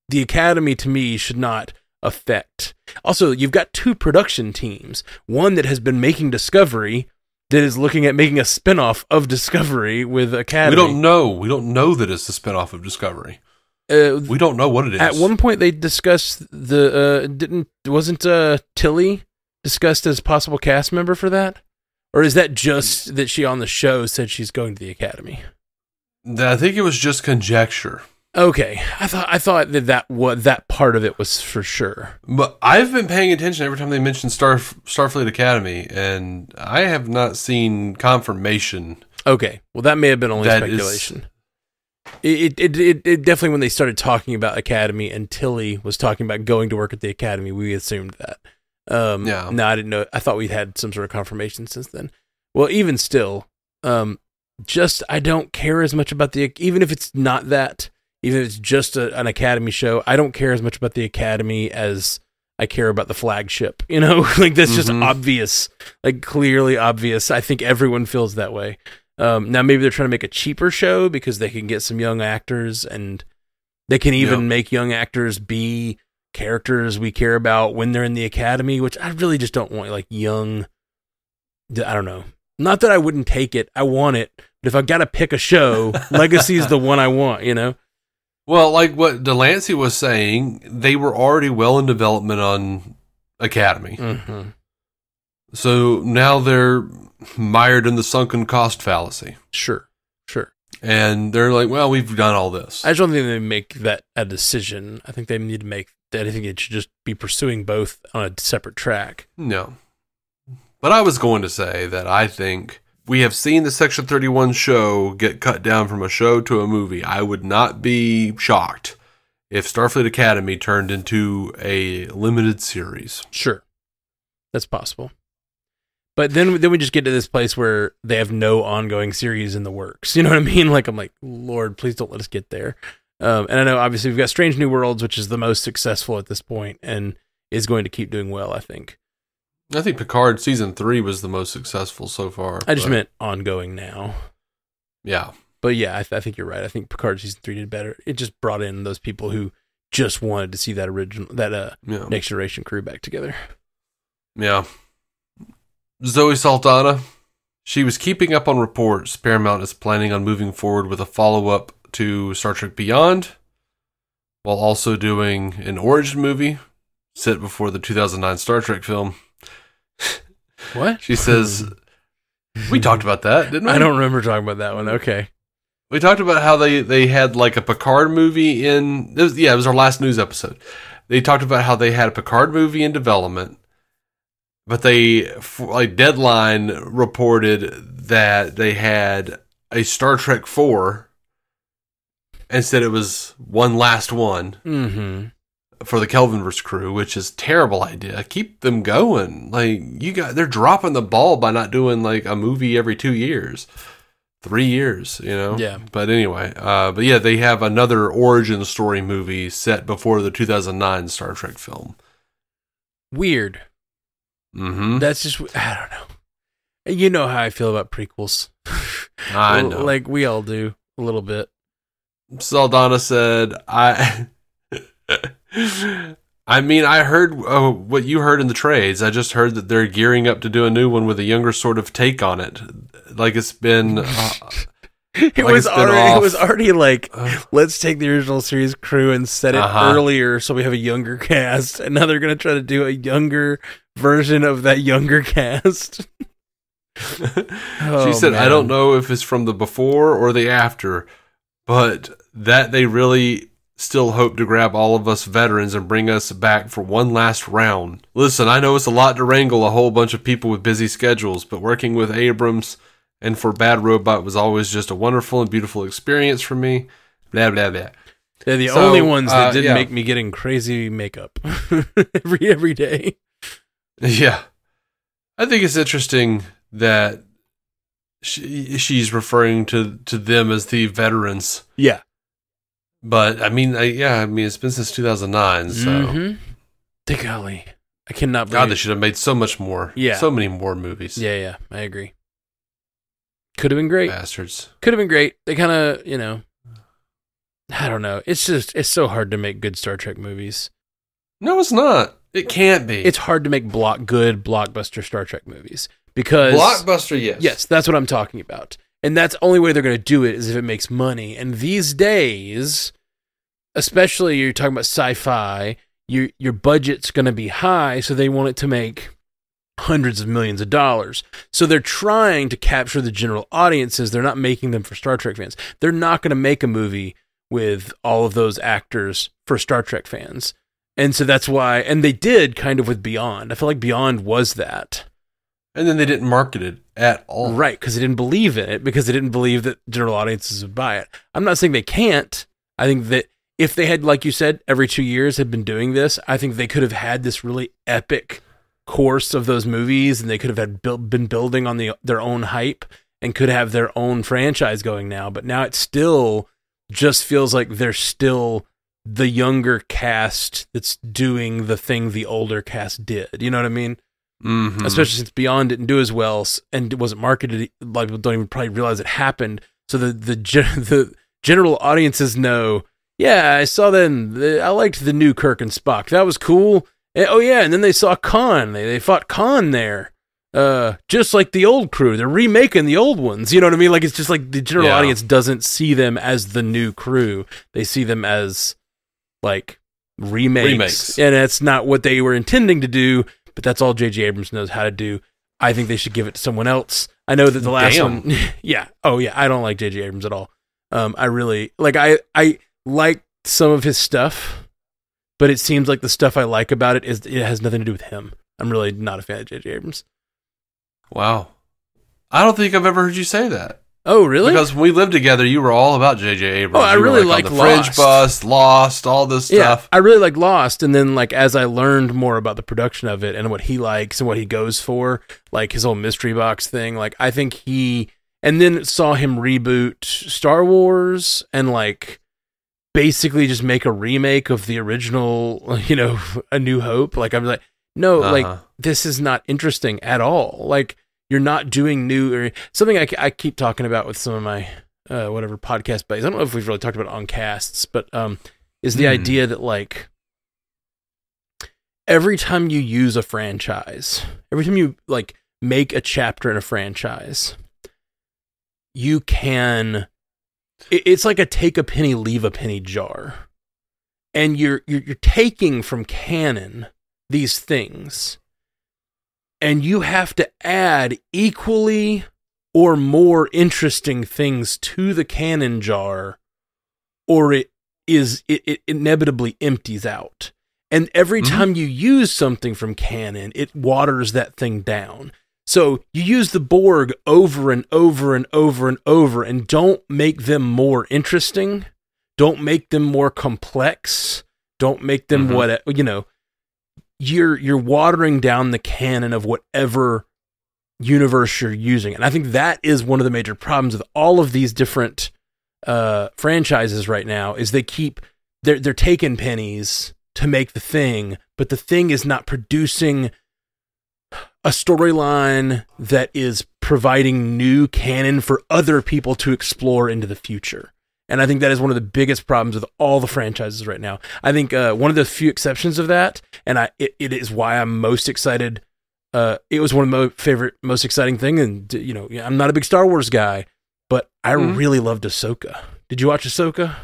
the Academy, to me, should not affect. Also, you've got two production teams. One that has been making Discovery, that is looking at making a spinoff of Discovery with Academy. We don't know. We don't know that it's a spinoff of Discovery. We don't know what it is. At one point, they discussed wasn't Tilly discussed as possible cast member for that? Or is that just that she on the show said she's going to the Academy? I think it was just conjecture. Okay, I thought that part of it was for sure. But I've been paying attention every time they mention Starfleet Academy, and I have not seen confirmation. Okay, well that may have been only speculation. It definitely, when they started talking about Academy and Tilly was talking about going to work at the Academy, we assumed that. No, I didn't know. I thought we'd had some sort of confirmation since then. Well, even still, I don't care as much about even if it's not that. Even if it's just an Academy show, I don't care as much about the Academy as I care about the flagship. You know, like that's just obvious, like clearly obvious. I think everyone feels that way. Now maybe they're trying to make a cheaper show because they can get some young actors, and they can even make young actors be characters we care about when they're in the Academy, which I really just don't want. Like young, I don't know. Not that I wouldn't take it. I want it. But if I've got to pick a show, Legacy is the one I want, you know? Well, like what Lancie was saying, they were already well in development on Academy. Mm-hmm. So now they're mired in the sunken cost fallacy. Sure. And they're like, well, we've done all this. I just don't think they make that a decision. I think they need to make that. I think it should just be pursuing both on a separate track. No. But I was going to say that I think we have seen the Section 31 show get cut down from a show to a movie. I would not be shocked if Starfleet Academy turned into a limited series. Sure. That's possible. But then we just get to this place where they have no ongoing series in the works. You know what I mean? Like, I'm like, Lord, please don't let us get there. And I know, obviously, we've got Strange New Worlds, which is the most successful at this point and is going to keep doing well, I think. I think Picard Season 3 was the most successful so far. I just meant ongoing now. Yeah. But yeah, I think you're right. I think Picard Season 3 did better. It just brought in those people who just wanted to see that Next Generation crew back together. Yeah. Zoe Saldana, she was keeping up on reports Paramount is planning on moving forward with a follow-up to Star Trek Beyond, while also doing an origin movie set before the 2009 Star Trek film. What? She says, we talked about that, didn't we? I don't remember talking about that one. Okay. We talked about how they had like a Picard movie it was our last news episode. They talked about how they had a Picard movie in development, but Deadline reported that they had a Star Trek 4 and said it was one last one for the Kelvinverse crew, which is a terrible idea. Keep them going. Like they're dropping the ball by not doing like a movie every 2 years, 3 years, you know? Yeah. But anyway, they have another origin story movie set before the 2009 Star Trek film. Weird. Mm-hmm. That's just, I don't know. You know how I feel about prequels. I know. Like we all do a little bit. Saldana said, I heard what you heard in the trades. I just heard that they're gearing up to do a new one with a younger sort of take on it. Like it's been... It was already like, let's take the original series crew and set it earlier so we have a younger cast. And now they're going to try to do a younger version of that younger cast. She said, man. I don't know if it's from the before or the after, but that they really still hope to grab all of us veterans and bring us back for one last round. Listen, I know it's a lot to wrangle a whole bunch of people with busy schedules, but working with Abrams and for Bad Robot was always just a wonderful and beautiful experience for me. Blah, blah, blah. They're the only ones that didn't make me getting crazy makeup every day. Yeah. I think it's interesting that she's referring to them as the veterans. Yeah. But, I mean, it's been since 2009, so. Mm-hmm. Golly. I cannot believe God, they should have made so much more. Yeah. So many more movies. Yeah, I agree. Could have been great. Bastards. Could have been great. They kind of, I don't know. It's so hard to make good Star Trek movies. No, it's not. It can't be. It's hard to make good blockbuster Star Trek movies because blockbuster, yes. Yes, that's what I'm talking about. And that's the only way they're going to do it is if it makes money. And these days, especially you're talking about sci-fi, your budget's going to be high, so they want it to make hundreds of millions of dollars. So they're trying to capture the general audiences. They're not making them for Star Trek fans. They're not going to make a movie with all of those actors for Star Trek fans. And so that's why, and they did kind of with Beyond. I feel like Beyond was that. And then they didn't market it at all. Right, because they didn't believe in it, because they didn't believe that general audiences would buy it. I'm not saying they can't. I think that if they had, like you said, every 2 years had been doing this, I think they could have had this really epic course of those movies, and they could have been building on their own hype and could have their own franchise going now. But now it still just feels like they're still the younger cast that's doing the thing the older cast did. You know what I mean? Mm-hmm. Especially since Beyond didn't do as well and it wasn't marketed. A lot of people don't even probably realize it happened. So the general audiences know, yeah, I saw them. I liked the new Kirk and Spock. That was cool. Oh yeah, and then they saw Khan. They fought Khan there. Just like the old crew. They're remaking the old ones. You know what I mean? Like, it's just like the general audience doesn't see them as the new crew. They see them as like remakes. And that's not what they were intending to do, but that's all J.J. Abrams knows how to do. I think they should give it to someone else. I know that the last one, yeah. Oh yeah, I don't like J.J. Abrams at all. I really like, I like some of his stuff, but it seems like the stuff I like about it has nothing to do with him. I'm really not a fan of J.J. Abrams. Wow. I don't think I've ever heard you say that. Oh, really? Because when we lived together, you were all about J.J. Abrams. Oh, I really like the Lost. Fringe Bus, Lost, all this stuff. Yeah, I really like Lost, and then like as I learned more about the production of it and what he likes and what he goes for, like his whole mystery box thing, like I think and then saw him reboot Star Wars and like basically just make a remake of the original, you know, A New Hope. Like I'm like, no, like this is not interesting at all. Like, you're not doing new or something I keep talking about with some of my whatever podcast buddies. I don't know if we've really talked about it on casts, but is the idea that like every time you use a franchise, every time you like make a chapter in a franchise, you can. It's like a take a penny, leave a penny jar, and you're taking from canon these things. And you have to add equally or more interesting things to the canon jar, or it inevitably empties out. And every time you use something from canon, it waters that thing down. So you use the Borg over and over and over and over, and don't make them more interesting. Don't make them more complex. Don't make them what, you know. You're watering down the canon of whatever universe you're using. And I think that is one of the major problems with all of these different franchises right now is they're taking pennies to make the thing, but the thing is not producing a storyline that is providing new canon for other people to explore into the future. And I think that is one of the biggest problems with all the franchises right now. I think one of the few exceptions of that, and it is why I'm most excited. It was one of my favorite, most exciting thing. And you know, I'm not a big Star Wars guy, but I really loved Ahsoka. Did you watch Ahsoka?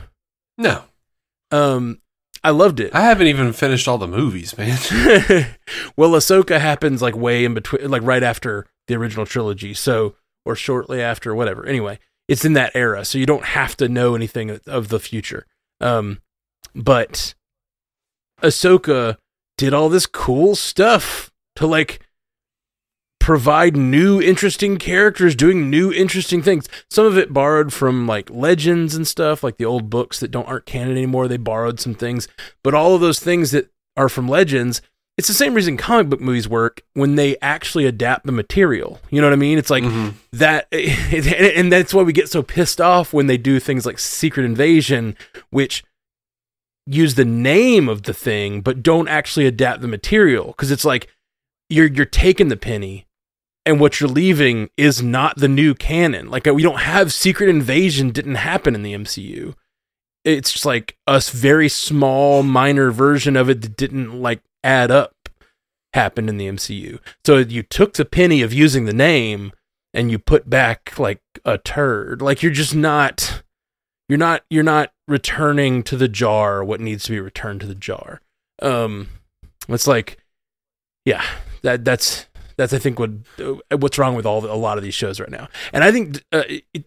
No. I loved it. I haven't even finished all the movies, man. Well, Ahsoka happens like way in between, like right after the original trilogy, or shortly after, whatever. Anyway. It's in that era, so you don't have to know anything of the future. But Ahsoka did all this cool stuff to like provide new interesting characters doing new interesting things. Some of it borrowed from like legends and stuff, like the old books that aren't canon anymore. They borrowed some things, but all of those things that are from legends, it's the same reason comic book movies work when they actually adapt the material. You know what I mean? It's like that, and that's why we get so pissed off when they do things like Secret Invasion, which use the name of the thing, but don't actually adapt the material. Because it's like, you're taking the penny, and what you're leaving is not the new canon. Like, we don't have Secret Invasion didn't happen in the MCU. it's just like a very small, minor version of it that didn't like add up happened in the MCU. So you took the penny of using the name and you put back like a turd. Like you're not returning to the jar what needs to be returned to the jar. It's like, yeah, that's I think what's wrong with a lot of these shows right now. And I think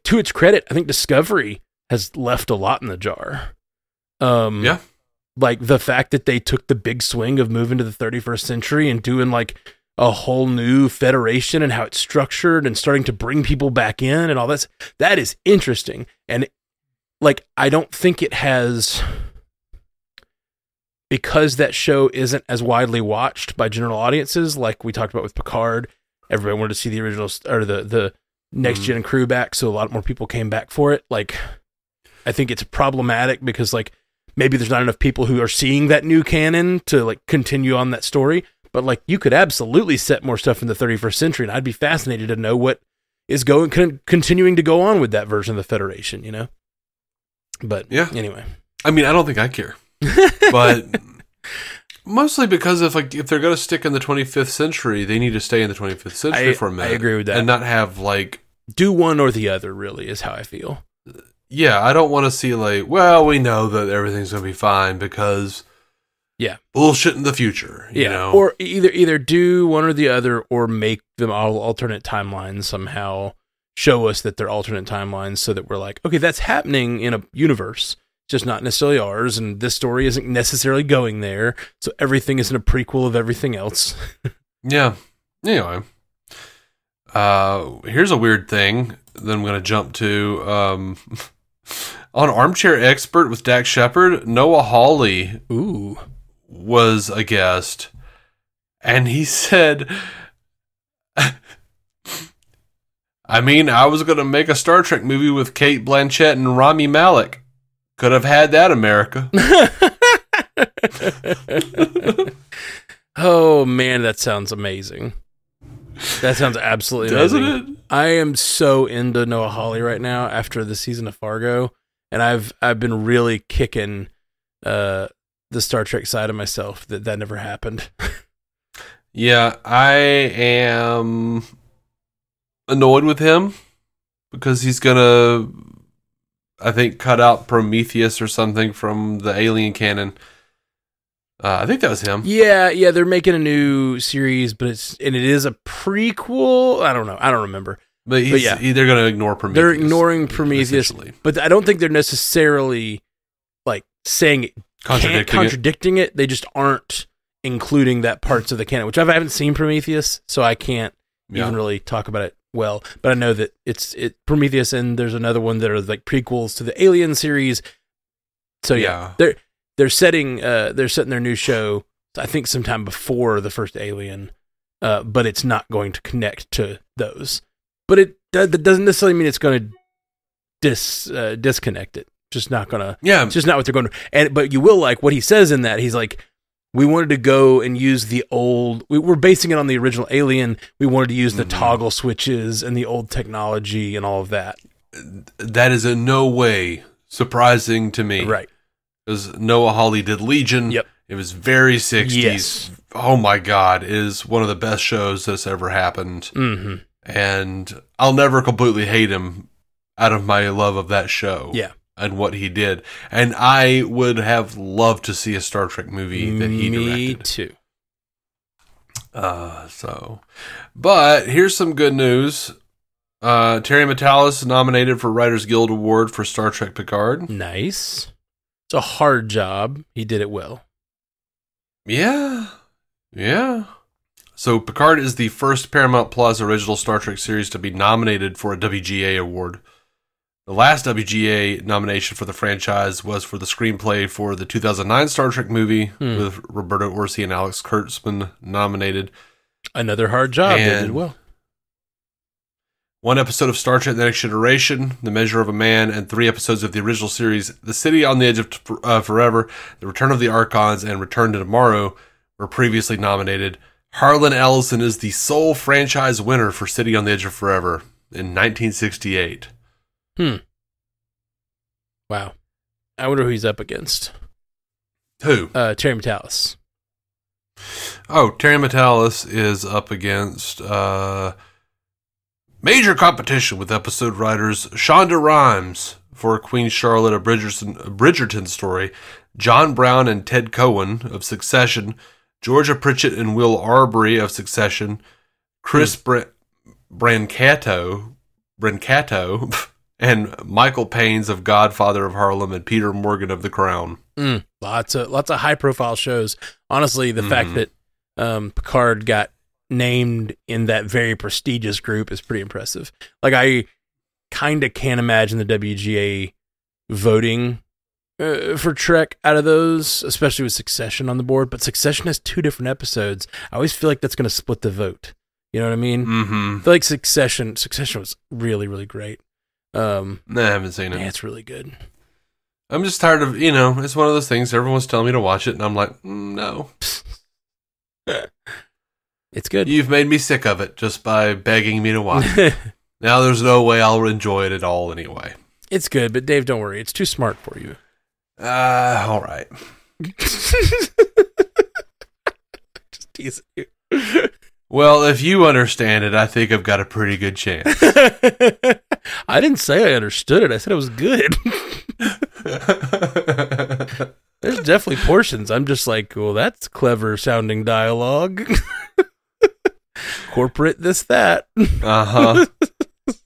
to its credit, I think Discovery has left a lot in the jar. Yeah. Like the fact that they took the big swing of moving to the 31st century and doing like a whole new federation and how it's structured and starting to bring people back in and all that is interesting. And like, I don't think it has, because that show isn't as widely watched by general audiences, like we talked about with Picard, everybody wanted to see the original or the next gen crew back. So a lot more people came back for it. Like, I think it's problematic because like, maybe there's not enough people who are seeing that new canon to like continue on that story, but like you could absolutely set more stuff in the 31st century, and I'd be fascinated to know what is continuing to go on with that version of the Federation, you know? But yeah, anyway, I mean, I don't think I care, but mostly because if they're going to stick in the 25th century, they need to stay in the 25th century for a minute. I agree with that, and not have like do one or the other. Really, is how I feel. Yeah, I don't want to see like, well, we know that everything's going to be fine because, bullshit in the future. You know? Or either do one or the other, or make them all alternate timelines somehow. Show us that they're alternate timelines, so that we're like, okay, that's happening in a universe, just not necessarily ours, and this story isn't necessarily going there. So everything isn't a prequel of everything else. Yeah. Anyway, here's a weird thing that I'm going to jump to. On Armchair Expert with Dax Shepard, Noah Hawley was a guest, and he said, I mean, I was going to make a Star Trek movie with Cate Blanchett and Rami Malek. Could have had that, America. Oh, man, that sounds amazing. That sounds absolutely amazing. Doesn't it? I am so into Noah Hawley right now after the season of Fargo, and I've been really kicking the Star Trek side of myself that never happened. Yeah, I am annoyed with him because he's gonna, I think, cut out Prometheus or something from the Alien canon. I think that was him. Yeah, they're making a new series, but it is a prequel. I don't know. I don't remember. But they're going to ignore Prometheus. They're ignoring Prometheus, but I don't think they're necessarily like saying it, contradicting it. They just aren't including that parts of the canon, which I haven't seen Prometheus, so I can't even really talk about it well. But I know that it's Prometheus, and there's another one that are like prequels to the Alien series. So they're setting their new show, I think, sometime before the first Alien, but it's not going to connect to those. But that doesn't necessarily mean it's going to disconnect it. Just not going to. Yeah, it's just not what they're going to. But you will like what he says in that. He's like, we wanted to go and use the old. We're basing it on the original Alien. We wanted to use the toggle switches and the old technology and all of that. That is in no way surprising to me, right? Because Noah Hawley did Legion. Yep. It was very 60s. Yes. Oh my God, it is one of the best shows that's ever happened. Mm-hmm. And I'll never completely hate him out of my love of that show. Yeah. And what he did. And I would have loved to see a Star Trek movie that he directed. Me too. But here's some good news. Terry Matalas nominated for Writers Guild Award for Star Trek Picard. Nice. It's a hard job. He did it well. Yeah. So Picard is the first Paramount Plus original Star Trek series to be nominated for a WGA award. The last WGA nomination for the franchise was for the screenplay for the 2009 Star Trek movie with Roberto Orci and Alex Kurtzman nominated. Another hard job. They did well. One episode of Star Trek The Next Generation, The Measure of a Man, and 3 episodes of the original series, The City on the Edge of Forever, The Return of the Archons, and Return to Tomorrow were previously nominated. Harlan Ellison is the sole franchise winner for City on the Edge of Forever in 1968. Wow. I wonder who he's up against. Who? Terry Metalis. Oh, Terry Metalis is up against major competition with episode writers Shonda Rhimes for Queen Charlotte, a Bridgerton story, John Brown and Ted Cohen of Succession, Georgia Pritchett and Will Arbery of Succession, Chris Brancato, and Michael Paynes of Godfather of Harlem and Peter Morgan of The Crown. Lots of high profile shows. Honestly, the fact that Picard got named in that very prestigious group is pretty impressive. Like, I kind of can't imagine the WGA voting for Trek out of those, especially with Succession on the board. But Succession has 2 different episodes. I always feel like that's going to split the vote. You know what I mean? Mm-hmm. I feel like Succession was really, really great. No, I haven't seen it. Yeah, it's really good. I'm just tired of, it's one of those things, everyone's telling me to watch it, and I'm like, no. It's good. You've made me sick of it just by begging me to watch it. Now there's no way I'll enjoy it at all anyway. It's good, but Dave, don't worry. It's too smart for you. All right. Just teasing you. Well, if you understand it, I think I've got a pretty good chance. I didn't say I understood it. I said it was good. There's definitely portions. I'm just like, well, that's clever sounding dialogue. Corporate this, that. Uh-huh.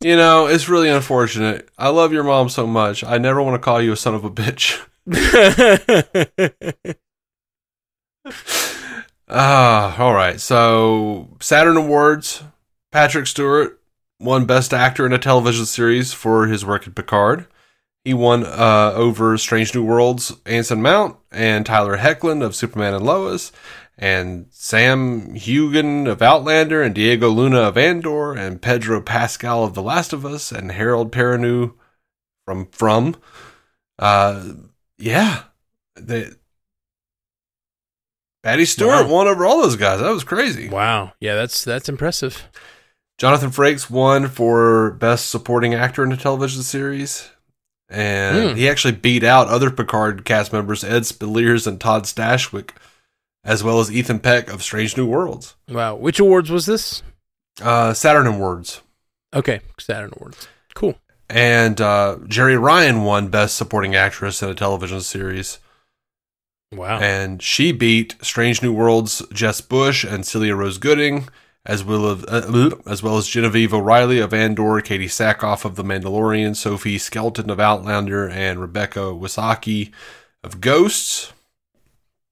It's really unfortunate. I love your mom so much. I never want to call you a son of a bitch. All right. So, Saturn Awards. Patrick Stewart won Best Actor in a Television Series for his work in Picard. He won over Strange New Worlds' Anson Mount and Tyler Hoechlin of Superman and Lois, and Sam Heughan of Outlander, and Diego Luna of Andor, and Pedro Pascal of The Last of Us, and Harold Perrineau from. Patty Stewart won over all those guys. That was crazy. Wow. Yeah, that's impressive. Jonathan Frakes won for Best Supporting Actor in a Television Series. And he actually beat out other Picard cast members, Ed Speleers and Todd Stashwick, as well as Ethan Peck of Strange New Worlds. Wow. Which awards was this? Saturn Awards. Okay, Saturn Awards. Cool. And Jerry Ryan won Best Supporting Actress in a Television Series. Wow. And she beat Strange New Worlds' Jess Bush and Celia Rose Gooding, as well as Genevieve O'Reilly of Andor, Katie Sackhoff of The Mandalorian, Sophie Skelton of Outlander, and Rebecca Wysocki of Ghosts.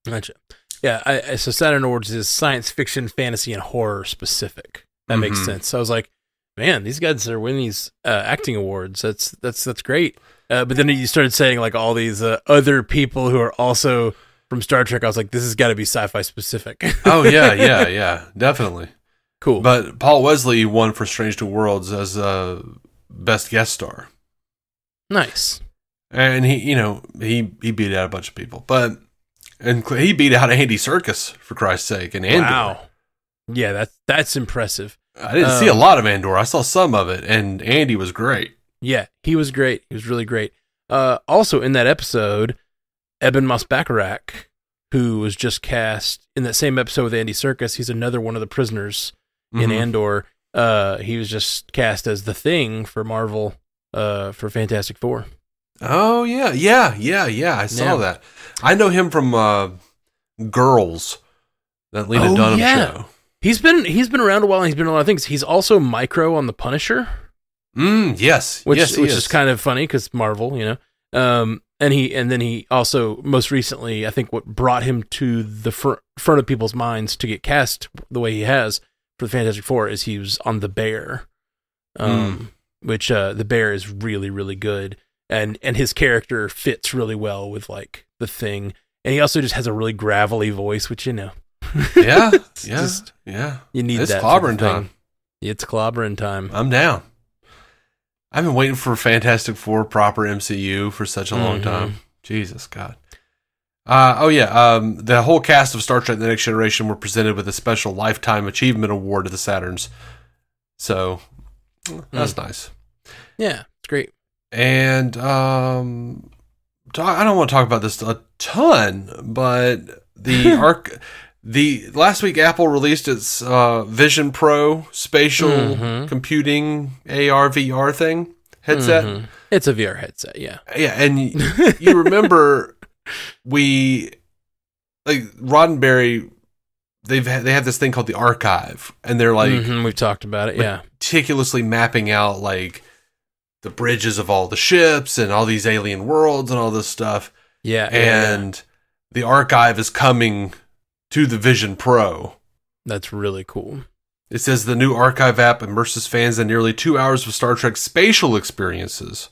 Gotcha. Yeah, so Saturn Awards is science fiction, fantasy, and horror specific. That makes sense. So I was like, man, these guys are winning these acting awards. That's great. But then you started saying like all these other people who are also from Star Trek. I was like, this has got to be sci-fi specific. Oh yeah, definitely. Cool. But Paul Wesley won for Strange New Worlds as best guest star. Nice. And he beat out a bunch of people, and he beat out Andy Serkis, for Christ's sake, and Andor. Wow. Yeah, that's impressive. I didn't see a lot of Andor. I saw some of it, and Andy was great. Yeah, he was great. He was really great. Also in that episode, Eben Moss-Bacharach, who was just cast in that same episode with Andy Serkis, he's another one of the prisoners in Andor. He was just cast as the Thing for Marvel for Fantastic Four. Oh yeah. I saw that. I know him from Girls, that Lena Dunham show. He's been around a while, and he's been in a lot of things. He's also Micro on The Punisher. Yes, which is kind of funny because Marvel, and then he also most recently, I think what brought him to the front of people's minds to get cast the way he has for the Fantastic Four is he was on The Bear, which The Bear is really, really good, and his character fits really well with like the Thing, and he also just has a really gravelly voice, which yeah. You need it's that. Clobbering time. It's clobbering time. I'm down. I've been waiting for Fantastic Four proper MCU for such a long time. Jesus God. The whole cast of Star Trek The Next Generation were presented with a special Lifetime Achievement Award to the Saturns. So, that's nice. Yeah, it's great. And I don't want to talk about this a ton, but the last week Apple released its Vision Pro spatial computing AR VR thing headset. It's a VR headset, yeah. Yeah, and you remember Roddenberry, they have this thing called the archive, and they're like we've talked about it, yeah. Meticulously mapping out like the bridges of all the ships and all these alien worlds and all this stuff. Yeah. And the archive is coming to the Vision Pro. That's really cool. It says the new archive app immerses fans in nearly 2 hours of Star Trek spatial experiences,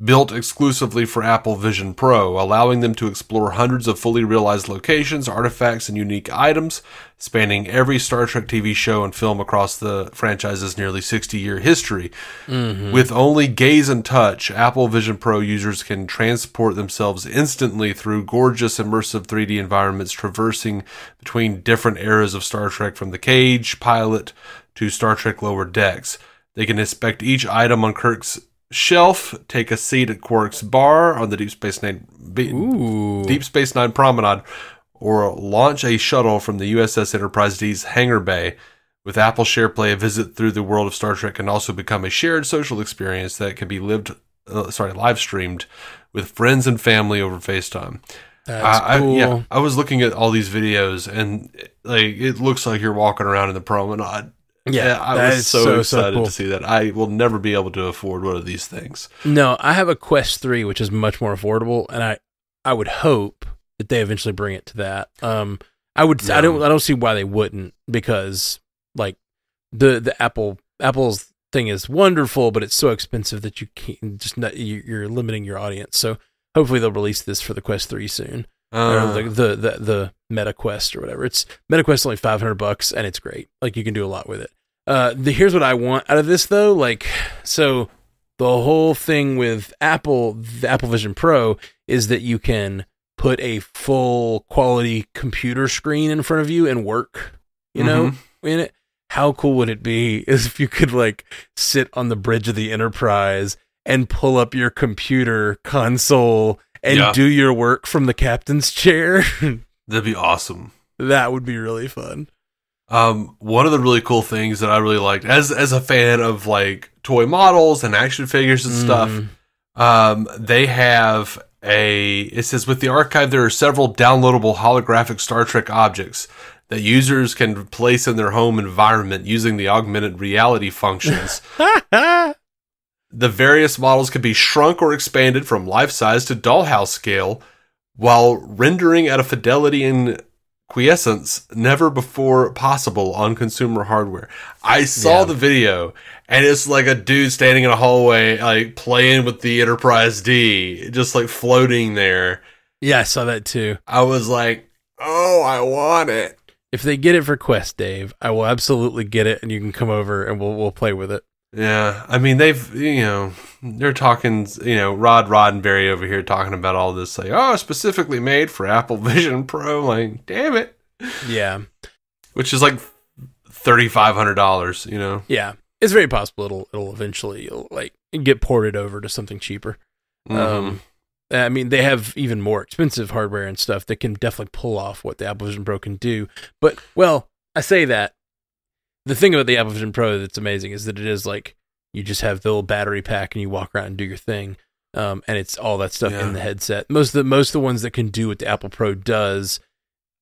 built exclusively for Apple Vision Pro, allowing them to explore hundreds of fully realized locations, artifacts, and unique items, spanning every Star Trek TV show and film across the franchise's nearly 60-year history. With only gaze and touch, Apple Vision Pro users can transport themselves instantly through gorgeous immersive 3D environments, traversing between different eras of Star Trek, from the cage, pilot, to Star Trek Lower Decks. They can inspect each item on Kirk's shelf, take a seat at Quark's bar on the Deep Space Nine Promenade, or launch a shuttle from the USS Enterprise D's hangar bay. With Apple SharePlay, a visit through the world of Star Trek can also become a shared social experience that can be live streamed with friends and family over FaceTime. That's cool. I was looking at all these videos, and it looks like you're walking around in the promenade. Yeah, I was so excited to see that. I will never be able to afford one of these things. No, I have a Quest 3, which is much more affordable, and I would hope that they eventually bring it to that. I don't see why they wouldn't, because like the Apple's thing is wonderful, but it's so expensive that you can't you're limiting your audience. So hopefully they'll release this for the Quest 3 soon. Or the Meta Quest or whatever. It's Meta Quest is only $500 and it's great. Like, you can do a lot with it. Here's what I want out of this though. Like, so the whole thing with the Apple Vision Pro is that you can put a full quality computer screen in front of you and work, in it. How cool would it be if you could like sit on the bridge of the Enterprise and pull up your computer console and do your work from the captain's chair? That'd be awesome. That would be really fun. One of the really cool things that I really liked, as a fan of like toy models and action figures and stuff, they have it says, with the archive, there are several downloadable holographic Star Trek objects that users can place in their home environment using the augmented reality functions. The various models can be shrunk or expanded from life-size to dollhouse scale, while rendering at a fidelity and quiescence never before possible on consumer hardware. I saw the video, and it's like a dude standing in a hallway, like playing with the Enterprise D, just like floating there. Yeah, I saw that too. I was like, oh, I want it. If they get it for Quest, Dave, I will absolutely get it, and you can come over and we'll play with it. Yeah, I mean, they're talking, Rod Roddenberry over here talking about all this, like, specifically made for Apple Vision Pro. Like, damn it. Yeah. Which is like $3,500, Yeah. It's very possible it'll eventually get ported over to something cheaper. I mean, they have even more expensive hardware and stuff that can definitely pull off what the Apple Vision Pro can do. But, well, I say that. The thing about the Apple Vision Pro that's amazing is that it is like, you just have the little battery pack and you walk around and do your thing. And it's all that stuff in the headset. Most of the ones that can do what the Apple Pro does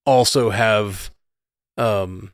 also have, you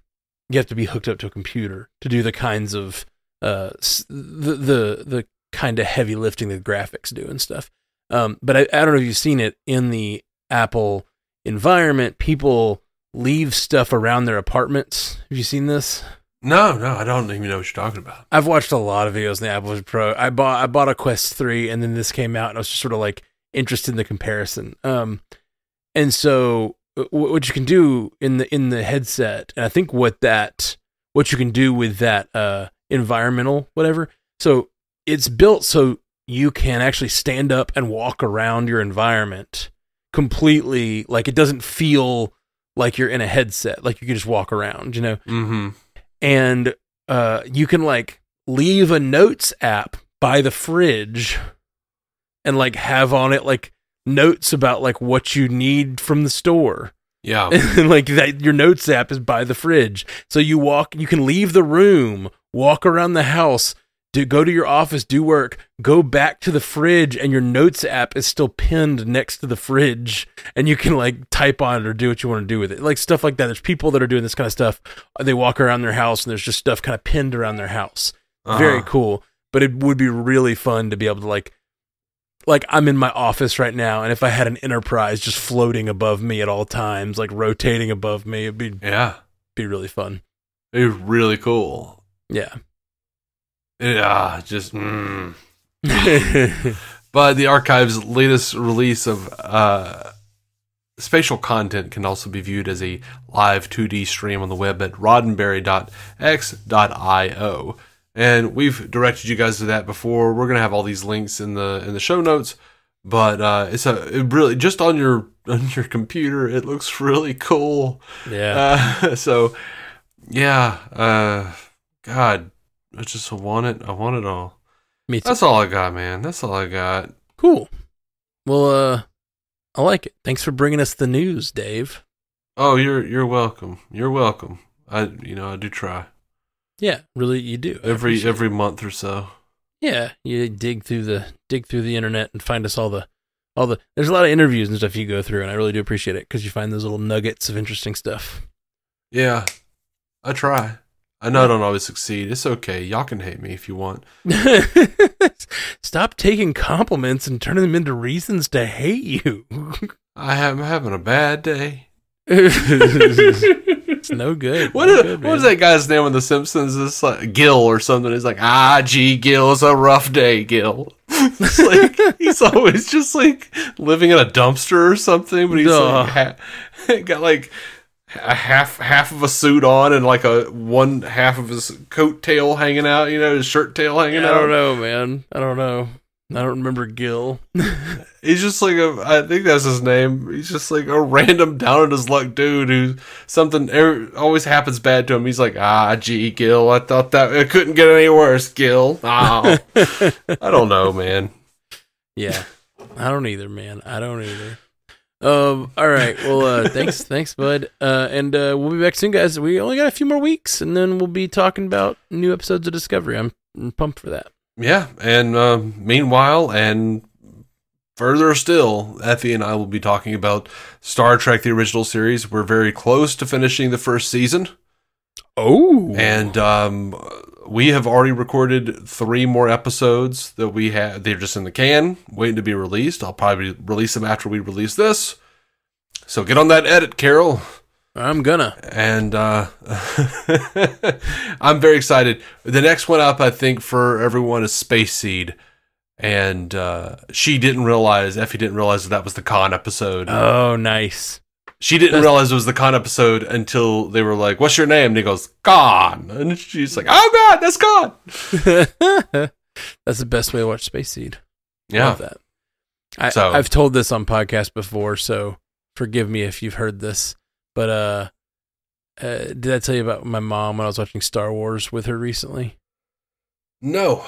have to be hooked up to a computer to do the kinds of, the kind of heavy lifting that graphics do and stuff. But I don't know if you've seen it in the Apple environment. People leave stuff around their apartments. Have you seen this? No, I don't even know what you're talking about. I've watched a lot of videos on the Apple Vision Pro. I bought a Quest 3, and then this came out, and I was just sort of like interested in the comparison. And so what you can do in the headset, and I think what you can do with that environmental whatever. So it's built so you can actually stand up and walk around your environment completely. Like, it doesn't feel like you're in a headset. Like, you can just walk around, Mm-hmm. And you can like leave a notes app by the fridge and like have on it like notes about like what you need from the store. Yeah. And like that, your notes app is by the fridge. So you can leave the room, walk around the house, go to your office, do work, go back to the fridge, and your notes app is still pinned next to the fridge, and you can like type on it or do what you want to do with it. Like stuff like that. There's people that are doing this kind of stuff. They walk around their house and there's just stuff kind of pinned around their house. Very cool. But it would be really fun to be able to like I'm in my office right now, and if I had an Enterprise just floating above me at all times, like rotating above me, it'd be really fun. It'd be really cool. Yeah. Yeah, just. But the archive's latest release of spatial content can also be viewed as a live 2D stream on the web at roddenberry.x.io. And we've directed you guys to that before. We're gonna have all these links in the show notes, but it really just on your computer. It looks really cool. Yeah. God, I just want it. I want it all. Me too. That's all I got, man. That's all I got. Cool. Well, I like it. Thanks for bringing us the news, Dave. Oh, you're welcome. You're welcome. I do try. Yeah, really, you do. Every month or so. Yeah, you dig through the internet and find us all the. There's a lot of interviews and stuff you go through, and I really do appreciate it because you find those little nuggets of interesting stuff. Yeah, I try. I know I don't always succeed. It's okay. Y'all can hate me if you want. Stop taking compliments and turning them into reasons to hate you. I'm having a bad day. It's no good. What was that guy's name on The Simpsons? It's like Gil or something. He's like, gee, Gil, it's a rough day, Gil. It's like he's always just like living in a dumpster or something, but he's like got like a half of a suit on and like one half of his coat tail hanging out, his shirt tail hanging out. I don't know, man. I don't know. I don't remember Gil. He's just like I think that's his name. He's just like a random down on his luck dude who something always happens bad to him. He's like, gee, Gil, I thought that it couldn't get any worse, Gil. Oh. I don't know, man. Yeah, I don't either, man. I don't either. All right. Well, thanks, bud. And we'll be back soon, guys. We only got a few more weeks, and then we'll be talking about new episodes of Discovery. I'm pumped for that. Yeah, and meanwhile, and further still, Effie and I will be talking about Star Trek: The Original Series. We're very close to finishing the first season. Oh, and we have already recorded 3 more episodes that we have. They're just in the can, waiting to be released. I'll probably release them after we release this. So get on that edit, Carol. I'm gonna. And I'm very excited. The next one up, I think, for everyone is Space Seed. And Effie didn't realize that was the Khan episode. Oh, nice. She didn't realize it was the Khan episode until they were like, "What's your name?" And he goes, "Khan." And she's like, "Oh, God, that's Khan." That's the best way to watch Space Seed. Yeah. Love that. I've told this on podcast before, so forgive me if you've heard this. But did I tell you about my mom when I was watching Star Wars with her recently? No.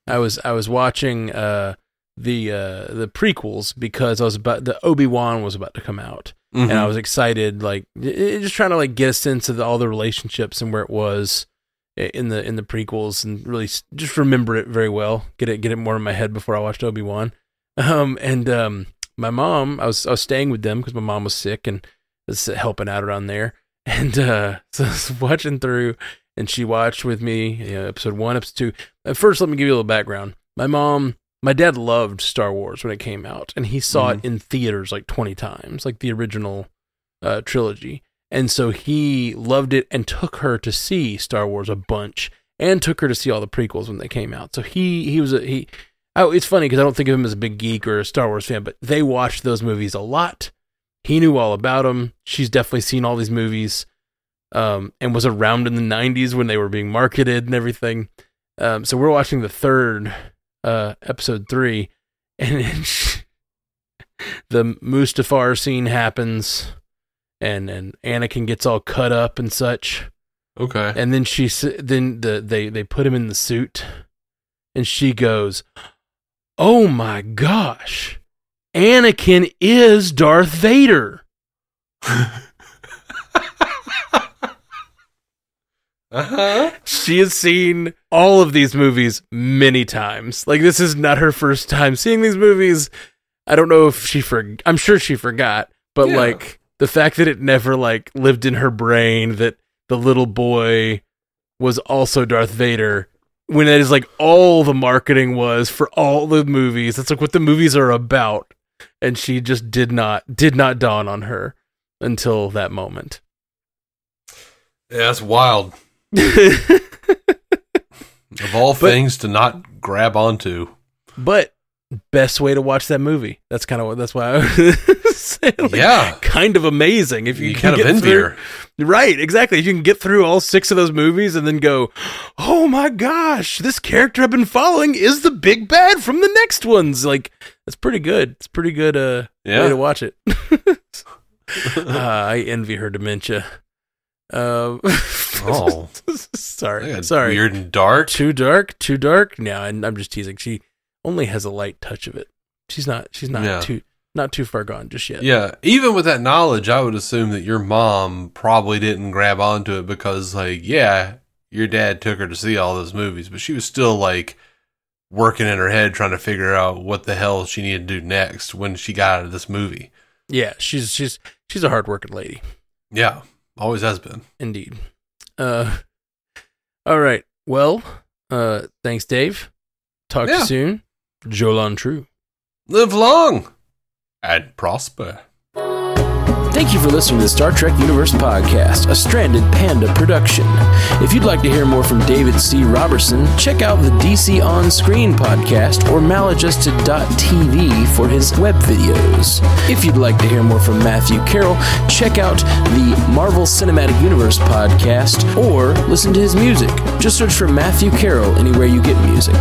I was watching the prequels because the Obi-Wan was about to come out. Mm-hmm. And I was excited, like just trying to like get a sense of all the relationships and where it was in the prequels, and really just remember it very well. Get it more in my head before I watched Obi-Wan. My mom, I was staying with them because my mom was sick and was helping out around there. And so I was watching through, and she watched with me, episode 1, episode 2. First, let me give you a little background. My dad loved Star Wars when it came out, and he saw it in theaters like 20 times, like the original trilogy. And so he loved it and took her to see Star Wars a bunch, and took her to see all the prequels when they came out. So it's funny because I don't think of him as a big geek or a Star Wars fan, but they watched those movies a lot. He knew all about them. She's definitely seen all these movies, and was around in the 90s when they were being marketed and everything. So we're watching the third episode 3, and the Mustafar scene happens, and Anakin gets all cut up and such. Okay. And then they put him in the suit, and she goes, "Oh my gosh, Anakin is Darth Vader. She has seen all of these movies many times. Like, this is not her first time seeing these movies. I don't know if I'm sure she forgot, but like the fact that it never like lived in her brain that the little boy was also Darth Vader, when that is like all the marketing was for all the movies. That's like what the movies are about. And she just did not dawn on her until that moment. Yeah, that's wild. Of all things to not grab onto. But best way to watch that movie. That's why I was saying, like, kind of amazing. If you can kind of envy her. Right, exactly. If you can get through all 6 of those movies and then go, oh my gosh, this character I've been following is the big bad from the next ones. Like, that's pretty good. It's pretty good way to watch it. I envy her dementia. Sorry. Weird and dark. Too dark. No, I'm just teasing. She only has a light touch of it. She's not too far gone just yet. Yeah, even with that knowledge, I would assume that your mom probably didn't grab onto it because, like, your dad took her to see all those movies, but she was still like working in her head trying to figure out what the hell she needed to do next when she got out of this movie. Yeah, she's a hardworking lady. Yeah, always has been. Indeed. All right. Well, thanks, Dave. Talk to you soon. Jolan True. Live long and prosper. Thank you for listening to the Star Trek Universe Podcast, a Stranded Panda production. If you'd like to hear more from David C. Robertson, check out the DC On Screen podcast or maladjusted.tv for his web videos. If you'd like to hear more from Matthew Carroll, check out the Marvel Cinematic Universe podcast or listen to his music. Just search for Matthew Carroll anywhere you get music.